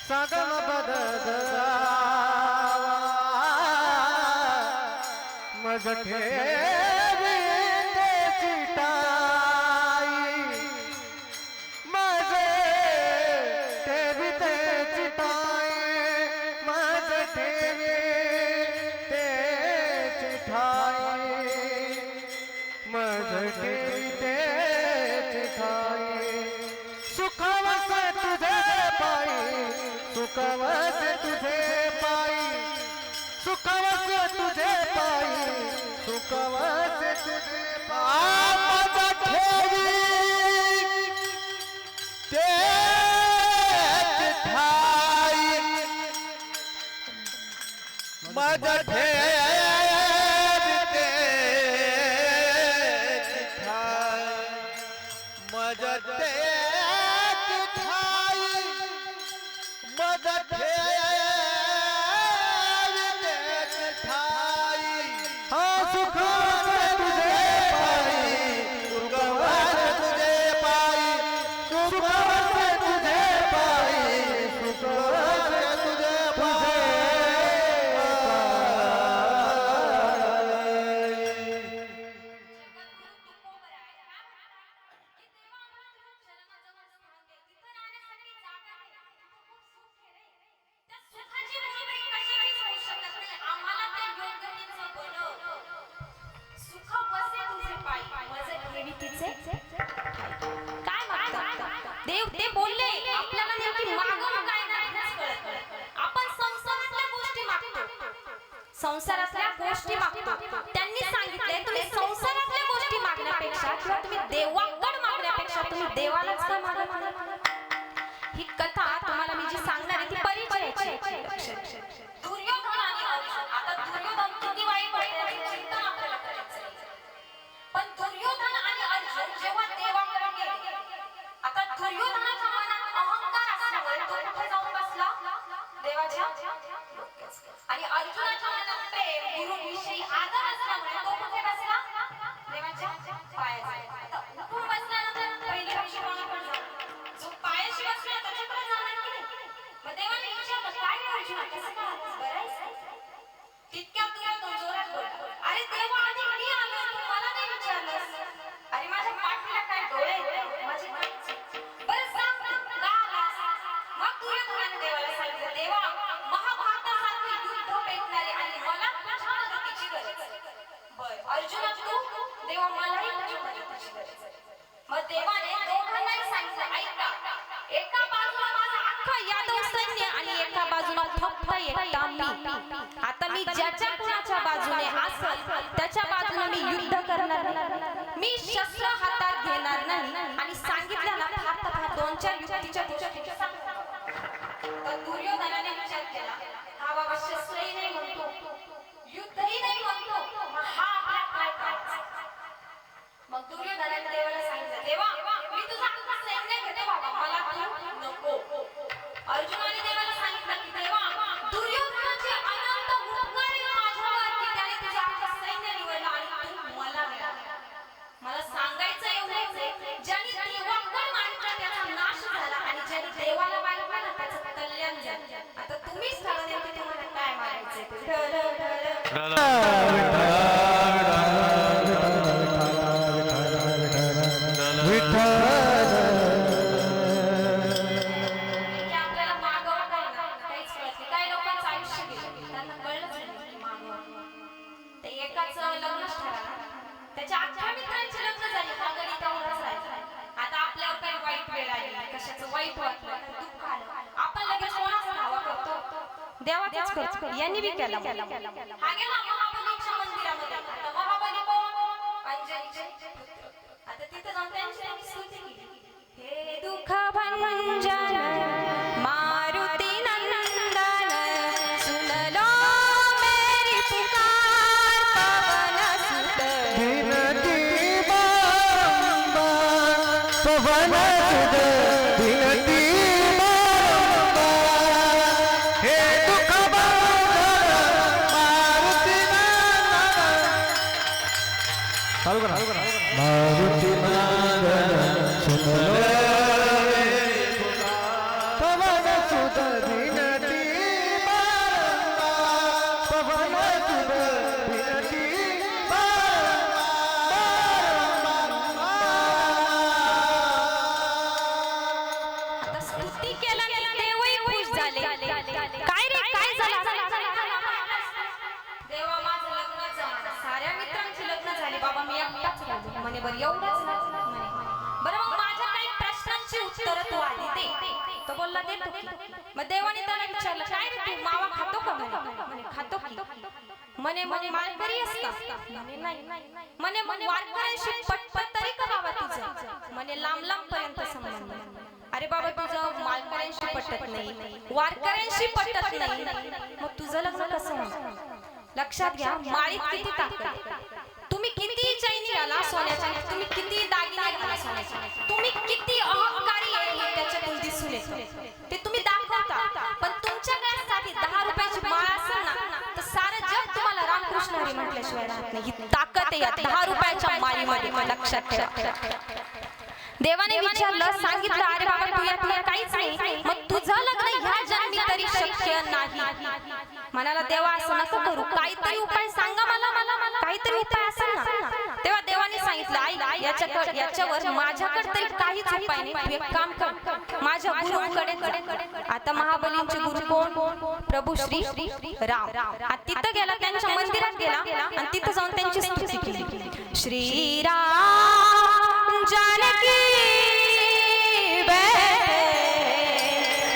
सागम बदला मज ठेवी चिटाई मज ठेवी चिटाई मज ठेवी चिठाई मज ठेवी चिठाई सुखवस तुझे पायी सुखवस तुझे पायी सुखवस तुझे पायी सुखवस संसारातल्या गोष्टी मागतो. त्यांनी सांगितले तुम्ही संसारातल्या गोष्टी मागण्यापेक्षा किंवा तुम्ही देवाकडे मागण्यापेक्षा तुम्ही देवालाच का मागा. ही कथा तुम्हाला मी जी सांगणार आहे ती परिचयाची. दुर्योधन आणि अर्जुन. आता दुर्योधन किती वाईट वाईट चिंतन आपल्याला करायचं आहे. पण दुर्योधन आणि अर्जुन जेव्हा देवाकडे गेले, आता दुर्योधनाच्या मनात अहंकार असल्यामुळे तो कुठे जाऊन बसला, देवाच्या. आणि अर्जुनाच्या मनात प्रेम गुरुविषयी आदर असल्यामुळे तो कुठे बसला, देवाच्या पायाजवळ. उठून बसल्यानंतर पहिली गोष्ट कोणाकडे जाणार, जो पायाशी बसला त्याच्याकडे जाणार की नाही. मग देवाने विचारलं काय रे अर्जुना कसं काय आलास, बरं आहेस. तितक्या दुर्योधन जोरात बोलला, अरे देवा आधी मी आलो तू मला नाही विचारलंस. अरे माझ्या पाठीला काय डोळे आहेत माझे काय. बरं सांग का आलास. मग दुर्योधनाने देवाला सांगितलं देवा महाभारतासारखं युद्ध पेटणारे आणि मला तुझ्या मदतीची गरज आहे. बरं अर्जुना तू, देवा मलाही तुझ्या मदतीची गरज आहे. मग देवाने दोघांनाही सांगितलं ऐका, एका बाजूला माझा अख्खं यादव सैन्य आणि एका बाजूला फक्त एकटा मी. आता मी ज्याच्या कुणाच्या बाजूने असेल त्याच्या बाजूने मी युद्ध करणार नाही. मी शस्त्र हातात घेणार नाही. आणि सांगितलं ना फार 2-4 युक्तीच्या तर दुर्योधनाने विचार केला हा बाबा शस्त्रही नाही म्हणतो युद्धही नाही म्हणतो, मग हा आपला काय करायचा. मग दुर्योधनाने देवाला सांगितलं देवा मी तुझा अख्खं सैन्य घेतो बाबा मला तू नको. अर्जुनाने देवाला सांगितलं की देवा दुर्योधनाचे अनंत उपकार आहेत माझ्यावर की त्याने तुझे अख्खं सैन्य निवडलं आणि तू मला मिळाला. मला सांगायचं एवढंच आहे ज्याने देवाकडे मागितलं त्याचा नाश झाला आणि ज्याने देवाला मागितलं ना त्याचं कल्याण झालं. आता तुम्हीच ठरवा की तुम्हाला काय त्याच्या अख्ख्या मित्रांची लग्न झाली हा गडी तेवढाच राहिला. आता आपल्यावर काही वाईट वेळ आली कशाचं वाईट वाटलं दुःख आलं आपण लगेच कोणाचं नाव करतो, देवाचंच करतो. यांनी बी केला. हा गेला महाबलीच्या मंदिरामध्ये. आता महाबली कोण, अंजनीचे पुत्र. आता तिथे जाऊन त्यांची स्तुती केली. हे दुःख भंजन मारुती नंदन सुनलो मेरी पुकार पवन सुत. विनती बारंबार पवन सुत विनती बारंबार हे दुःख भंजन मारुती नंदन मारुती नंदन सुनलो पवन सुत विनती बारंबार पवन सुत विनती आता स्तुती केल्याने देवही खुश झाले. काय रे काय झालं. देवा माझं लग्न झालं, साऱ्या मित्रांची लग्न झाली बाबा मी एकटाच राहिलो. म्हणे बरं एवढंच म्हणे बरं मग माझ्या काही प्रश्नांची उत्तर तू आली दे. तो बोलला देतो. मग देवाने त्याला विचारलं काय रे तू मावा खातो का. म्हणे खातो की. म्हणे मग माळकरी असता. म्हणे नाही. म्हणे मग वारकऱ्यांशी पटपट तरी का बाबा तुझं. म्हणे लांब लांब पर्यंत संबंध. अरे बाबा तुझं माळकऱ्यांशी पटत नाही वारकऱ्यांशी पटत नाही मग तुझं लग्न कसं होणार. लक्षात घ्या माळीत किती ताकद. तुम्ही किती चैनी घाला सोन्याच्या, तुम्ही किती दागिने घाला सोन्याचे, तुम्ही किती अहंकारी आहे हे त्याच्यातून दिसून येतं. ते तुम्ही दाखवता. पण तुमच्याकडे 10 रुपयाची माळ असेल ना तर सारं जग तुम्हाला रामकृष्ण हरी म्हटल्याशिवाय राहत नाही. ही ताकद आहे या 10 रुपयाच्या माळीमध्ये. लक्षात ठेवा. देवाने विचारलं सांगितलं अरे बाबा तू यातलं काहीच नाही मग तुझं लग्न ह्या जन्मी तरी शक्य नाही. म्हणाला देवा असं नको करू काहीतरी उपाय सांगा मला काहीतरी उपाय असेल ना. तेव्हा देवाने सांगितलं आई याच्यावर माझ्याकडे तरी काहीच उपाय नाही. तू एक काम कर माझ्या गुरुकडे. आता महाबलींचे गुरु कोण. प्रभू श्री राम. तिथं गेला त्यांच्या मंदिरात गेला आणि तिथं जाऊन त्यांची स्तुती केली. श्रीराम जानकी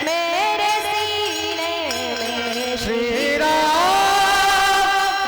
मेरे सीने में श्री राम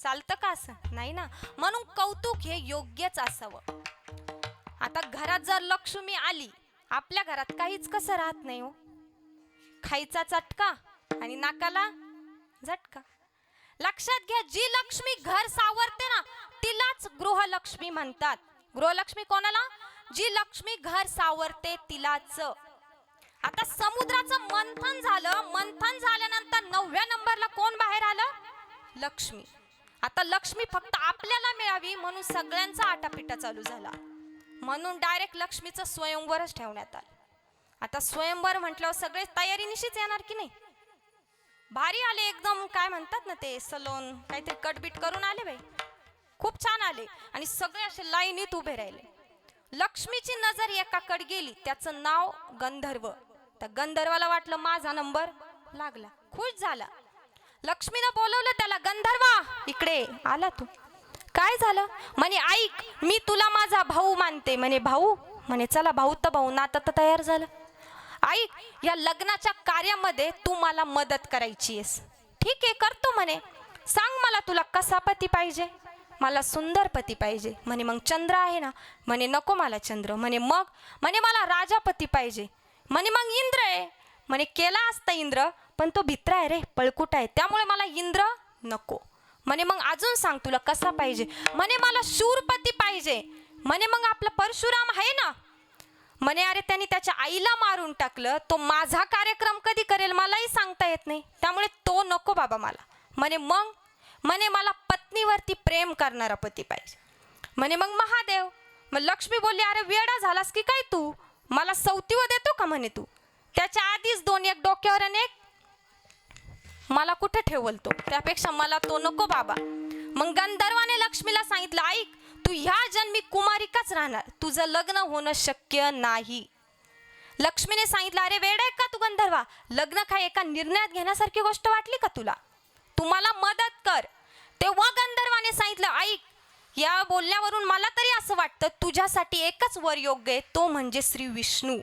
चालतं का असं? नाही ना. म्हणून कौतुक हे योग्यच असावं. आता घरात जर लक्ष्मी आली, आपल्या घरात काहीच कसं राहत नाही हो. खायचा चटका आणि नाकाला झटका. लक्षात घ्या, जी लक्ष्मी घर सावरते ना तिलाच गृहलक्ष्मी म्हणतात. गृहलक्ष्मी कोणाला? जी लक्ष्मी घर सावरते तिलाच. आता समुद्राचं मंथन झालं. मंथन झाल्यानंतर 9व्या नंबरला कोण बाहेर आलं? लक्ष्मी. आता लक्ष्मी फक्त आपल्याला मिळावी म्हणून सगळ्यांचा आटापिटा चालू झाला. म्हणून डायरेक्ट लक्ष्मीचं स्वयंवरच ठेवण्यात आलं. आता स्वयंवर म्हटल्यावर सगळे तयारीनिशीच येणार की नाही? भारी आले एकदम, काय म्हणतात ना ते सलोन काहीतरी कटबीट करून आले बाई, खूप छान आले. आणि सगळे असे लाईनीत उभे राहिले. लक्ष्मीची नजर एकाकडे गेली, त्याचं नाव गंधर्व. त्या गंधर्वाला वाटलं माझा नंबर लागला, खुश झाला. लक्ष्मीनं बोलवलं त्याला, गंधर्वा इकडे आला तू. काय झालं? म्हणे ऐक, मी तुला माझा भाऊ मानते. म्हणे भाऊ? म्हणे चला भाऊ तर भाऊ, नातं तर तयार झालं. ऐक, या लग्नाच्या कार्यामध्ये तू मला मदत करायची आहेस. ठीक आहे करतो. म्हणे सांग मला तुला कसा पती पाहिजे? मला सुंदर पती पाहिजे. म्हणे मग चंद्र आहे ना? म्हणे नको मला चंद्र. म्हणे मग? म्हणे मला राजापती पाहिजे. म्हणे मग इंद्र आहे. म्हणे केला असता इंद्र, पण तो भित्रा आहे रे, पळकुट आहे, त्यामुळे मला इंद्र नको. म्हणे मग अजून सांग तुला कसा पाहिजे? म्हणे मला शूरपती पाहिजे. म्हणे मग आपला परशुराम आहे ना? म्हणे अरे त्यांनी त्याच्या आईला मारून टाकलं, तो माझा कार्यक्रम कधी करेल मलाही सांगता येत नाही, त्यामुळे तो नको बाबा मला. म्हणे मग? म्हणे मला पत्नीवरती प्रेम करणारा पती पाहिजे. म्हणे मग महादेव. मग लक्ष्मी बोलली अरे वेडा झालास की काय तू, मला सौतीवर देतो का म्हणे तू? त्याच्या आधीच 2 एक डोक्यावर आणि एक मला कुठे ठेवल तो, त्यापेक्षा मला तो नको बाबा. मग गंधर्वाने लक्ष्मीला सांगितलं ऐक, तू ह्या जन्मी कुमारिकाच राहणार, तुझं लग्न होणं शक्य नाही. लक्ष्मीने सांगितलं अरे वेड आहे का तू गंधर्वा, लग्न काय एका निर्णयात घेण्यासारखी गोष्ट वाटली का तुला? तू मला मदत कर. तेव्हा गंधर्वाने सांगितलं ऐक, या बोलण्यावरून मला तरी असं वाटतं तुझ्यासाठी एकच वर योग्य आहे, तो म्हणजे श्री विष्णू.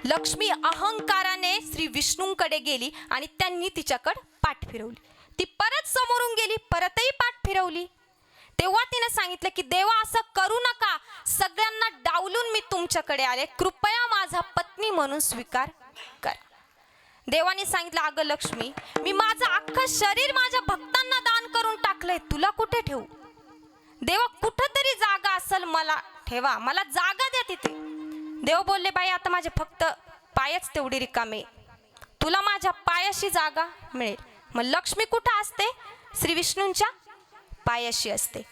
लक्ष्मी अहंकाराने श्री विष्णूंकडे गेली आणि त्यांनी तिच्याकडे पाठ फिरवली. ती परत समोरून गेली, परतही पाठ फिरवली. तेव्हा तिने सांगितलं की देवा असं करू नका, सगळ्यांना डावलून मी तुमच्याकडे आले, कृपया माझा पत्नी म्हणून स्वीकार करा. देवाने सांगितलं अगं लक्ष्मी, मी माझं अख्खं शरीर माझ्या भक्तांना दान करून टाकलंय, तुला कुठे ठेवू? देवा कुठंतरी जागा असेल मला ठेवा, मला जागा द्या तिथे. देव बोलले बाई आता माझे फक्त पायच तेवढी रिकामे, तुला माझ्या पायाशी जागा मिळेल. मग लक्ष्मी कुठं असते? श्री विष्णूंच्या पायाशी असते.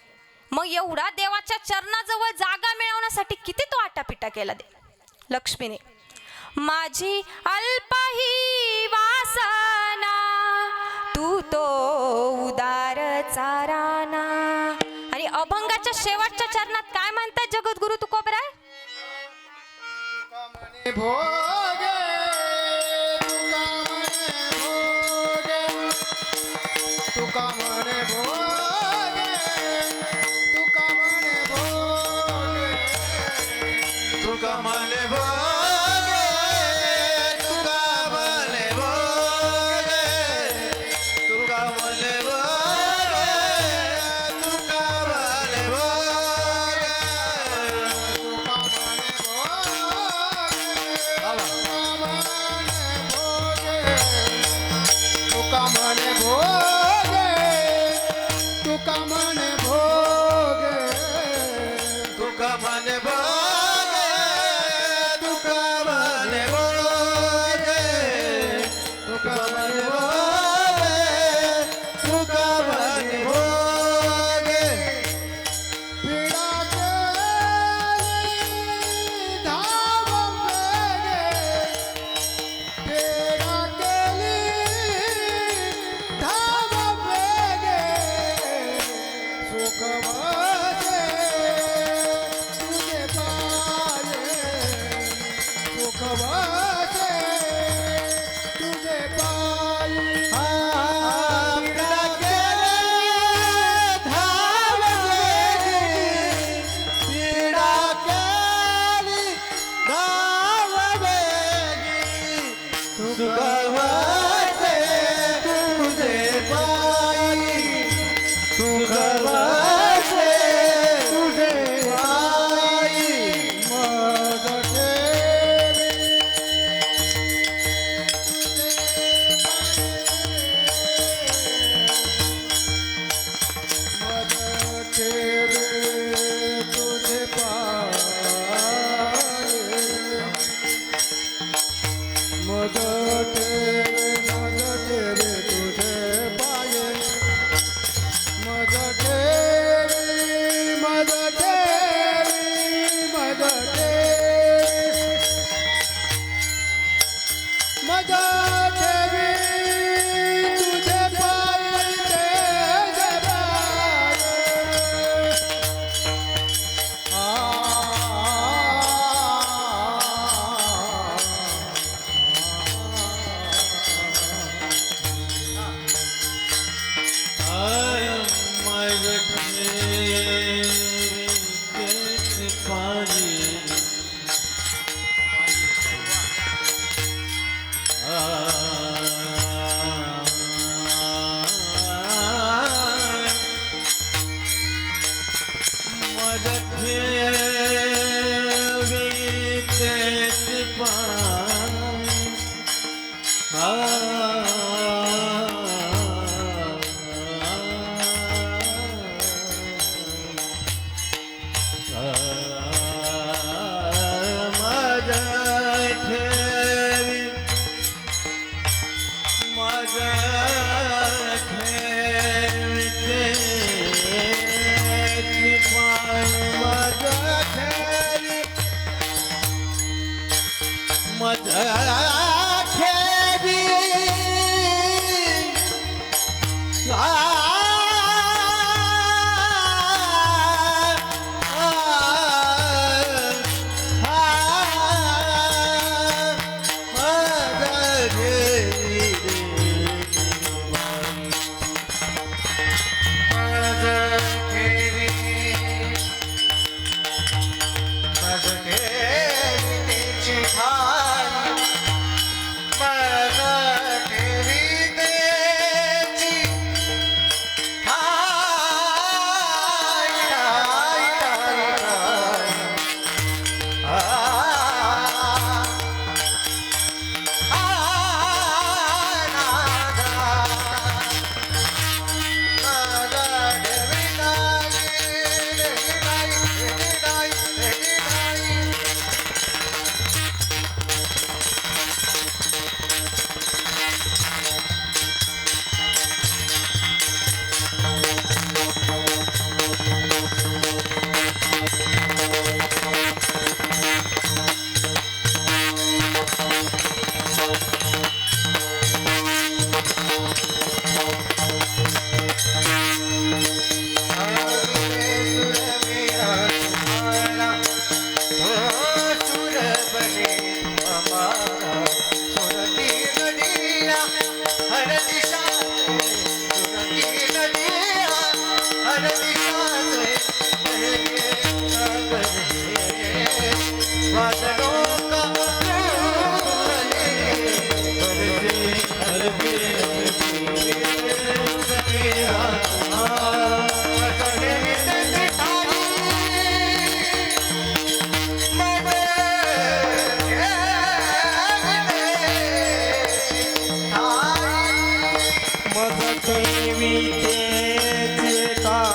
मग एवढा देवाच्या चरणाजवळ जागा मिळवण्यासाठी किती तो आटापिटा केला दे लक्ष्मीने. माझी अल्पही वासना तू तो उदार चाराना. आणि अभंगाच्या शेवटच्या चरणात काय म्हणतात जगद्गुरु तुकोबराय? भोगे तुका म्हणे भोगे तुका म्हणे भोगे तुका म्हणे भोगे तुका म्हणे भोगे तुका म्हणे भोगे तुका म्हणे भोगे तुका म्हणे भोगे तुका म्हणे भोगे तुका म्हणे भोगे तुका म्हणे भोगे तुका म्हणे भोगे तुका म्हणे भोगे तुका म्हणे भोगे पिडा केली धाव वेगे पिडा केली धाव वेगे सुख वाजे तुझे पाये सुख वाजे तुझे पाये पिडा केली धाव वेगे पिडा केली धाव वेगे सुख वाजे तुझे पायी ठेवे तुझे पाय मज ठेवे तुझे पाय मज ठेवी मज ठेवी मज ठेवी मज ठेवी तुझे पाय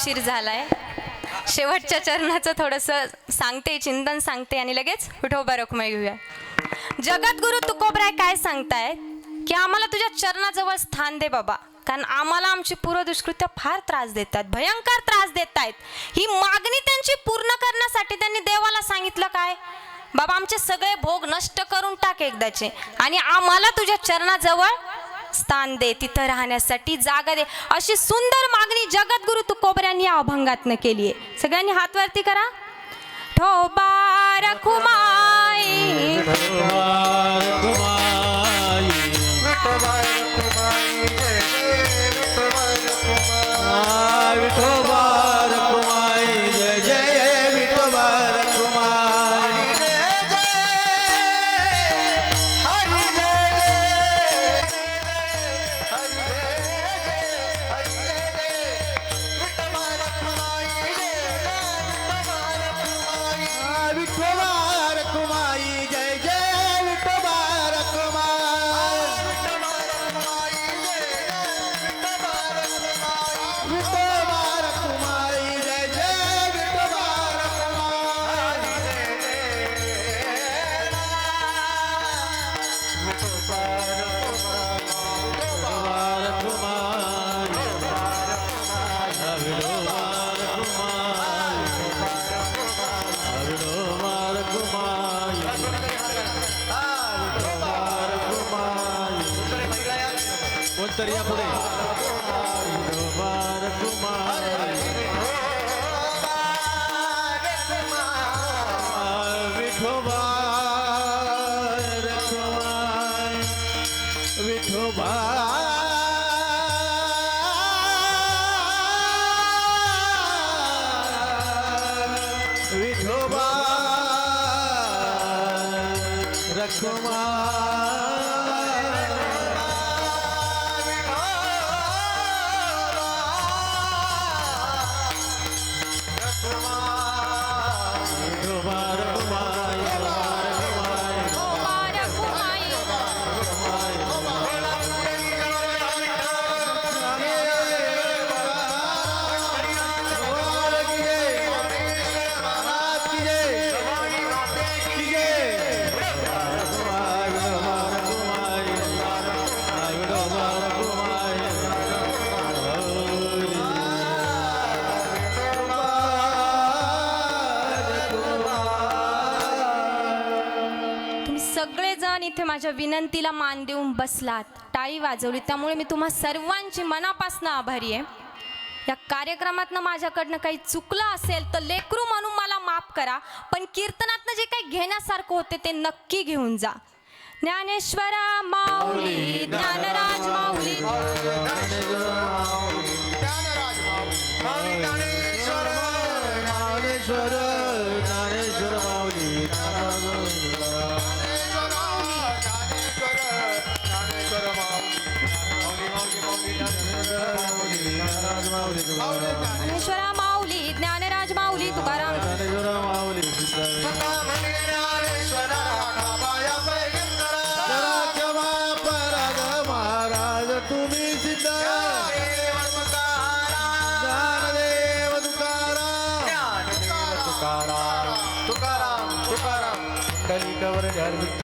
उशीर झालाय. शेवटच्या चरणाचं थोडंसं सांगते, चिंतन सांगते आणि लगेच विठोबा रखुमाई घेऊया. जगद्गुरु तुकोबराय काय सांगतायत की आम्हाला तुझ्या चरणाजवळ स्थान दे बाबा, कारण आम्हाला आमची पूर्वदुष्कृत्य फार त्रास देतात, भयंकर त्रास देत आहेत. ही मागणी त्यांची पूर्ण करण्यासाठी त्यांनी देवाला सांगितलं काय, बाबा आमचे सगळे भोग नष्ट करून टाक एकदाचे आणि आम्हाला तुझ्या चरणाजवळ स्थान दे, तिथं राहण्यासाठी जागा दे. अशी सुंदर मागणी जगद्गुरु तुकोबऱ्यांनी या अभंगातनं केली आहे. सगळ्यांनी हात वरती करा. ठोबा रखुमाई विठोबा रखुमाई जय जय विठोबा रखुमाई विठोबा रखुमाई जय जय विठोबा रखुमाई विठोबा रखुमाई जय जय विठोबा कोणतरी या पुढे विठोबा रखुमाई विठोबा विठोबा सगळेजण इथे माझ्या विनंतीला मान देऊन बसलात, टाळी वाजवली, त्यामुळे मी तुम्हा सर्वांची मनापासून आभारी आहे. या कार्यक्रमातनं माझ्याकडनं काही चुकलं असेल तर लेकरू म्हणून मला माफ करा, पण कीर्तनातनं जे काही घेण्यासारखं होते ते नक्की घेऊन जा. ज्ञानेश्वरा माऊली ज्ञानराज माऊली ज्ञानेश्वरा माऊली ज्ञानराज माऊली तुकाराम महाराज तुम्ही सिद्ध ज्ञानदेव तुकाराम तुकाराम तुकाराम तुकाराम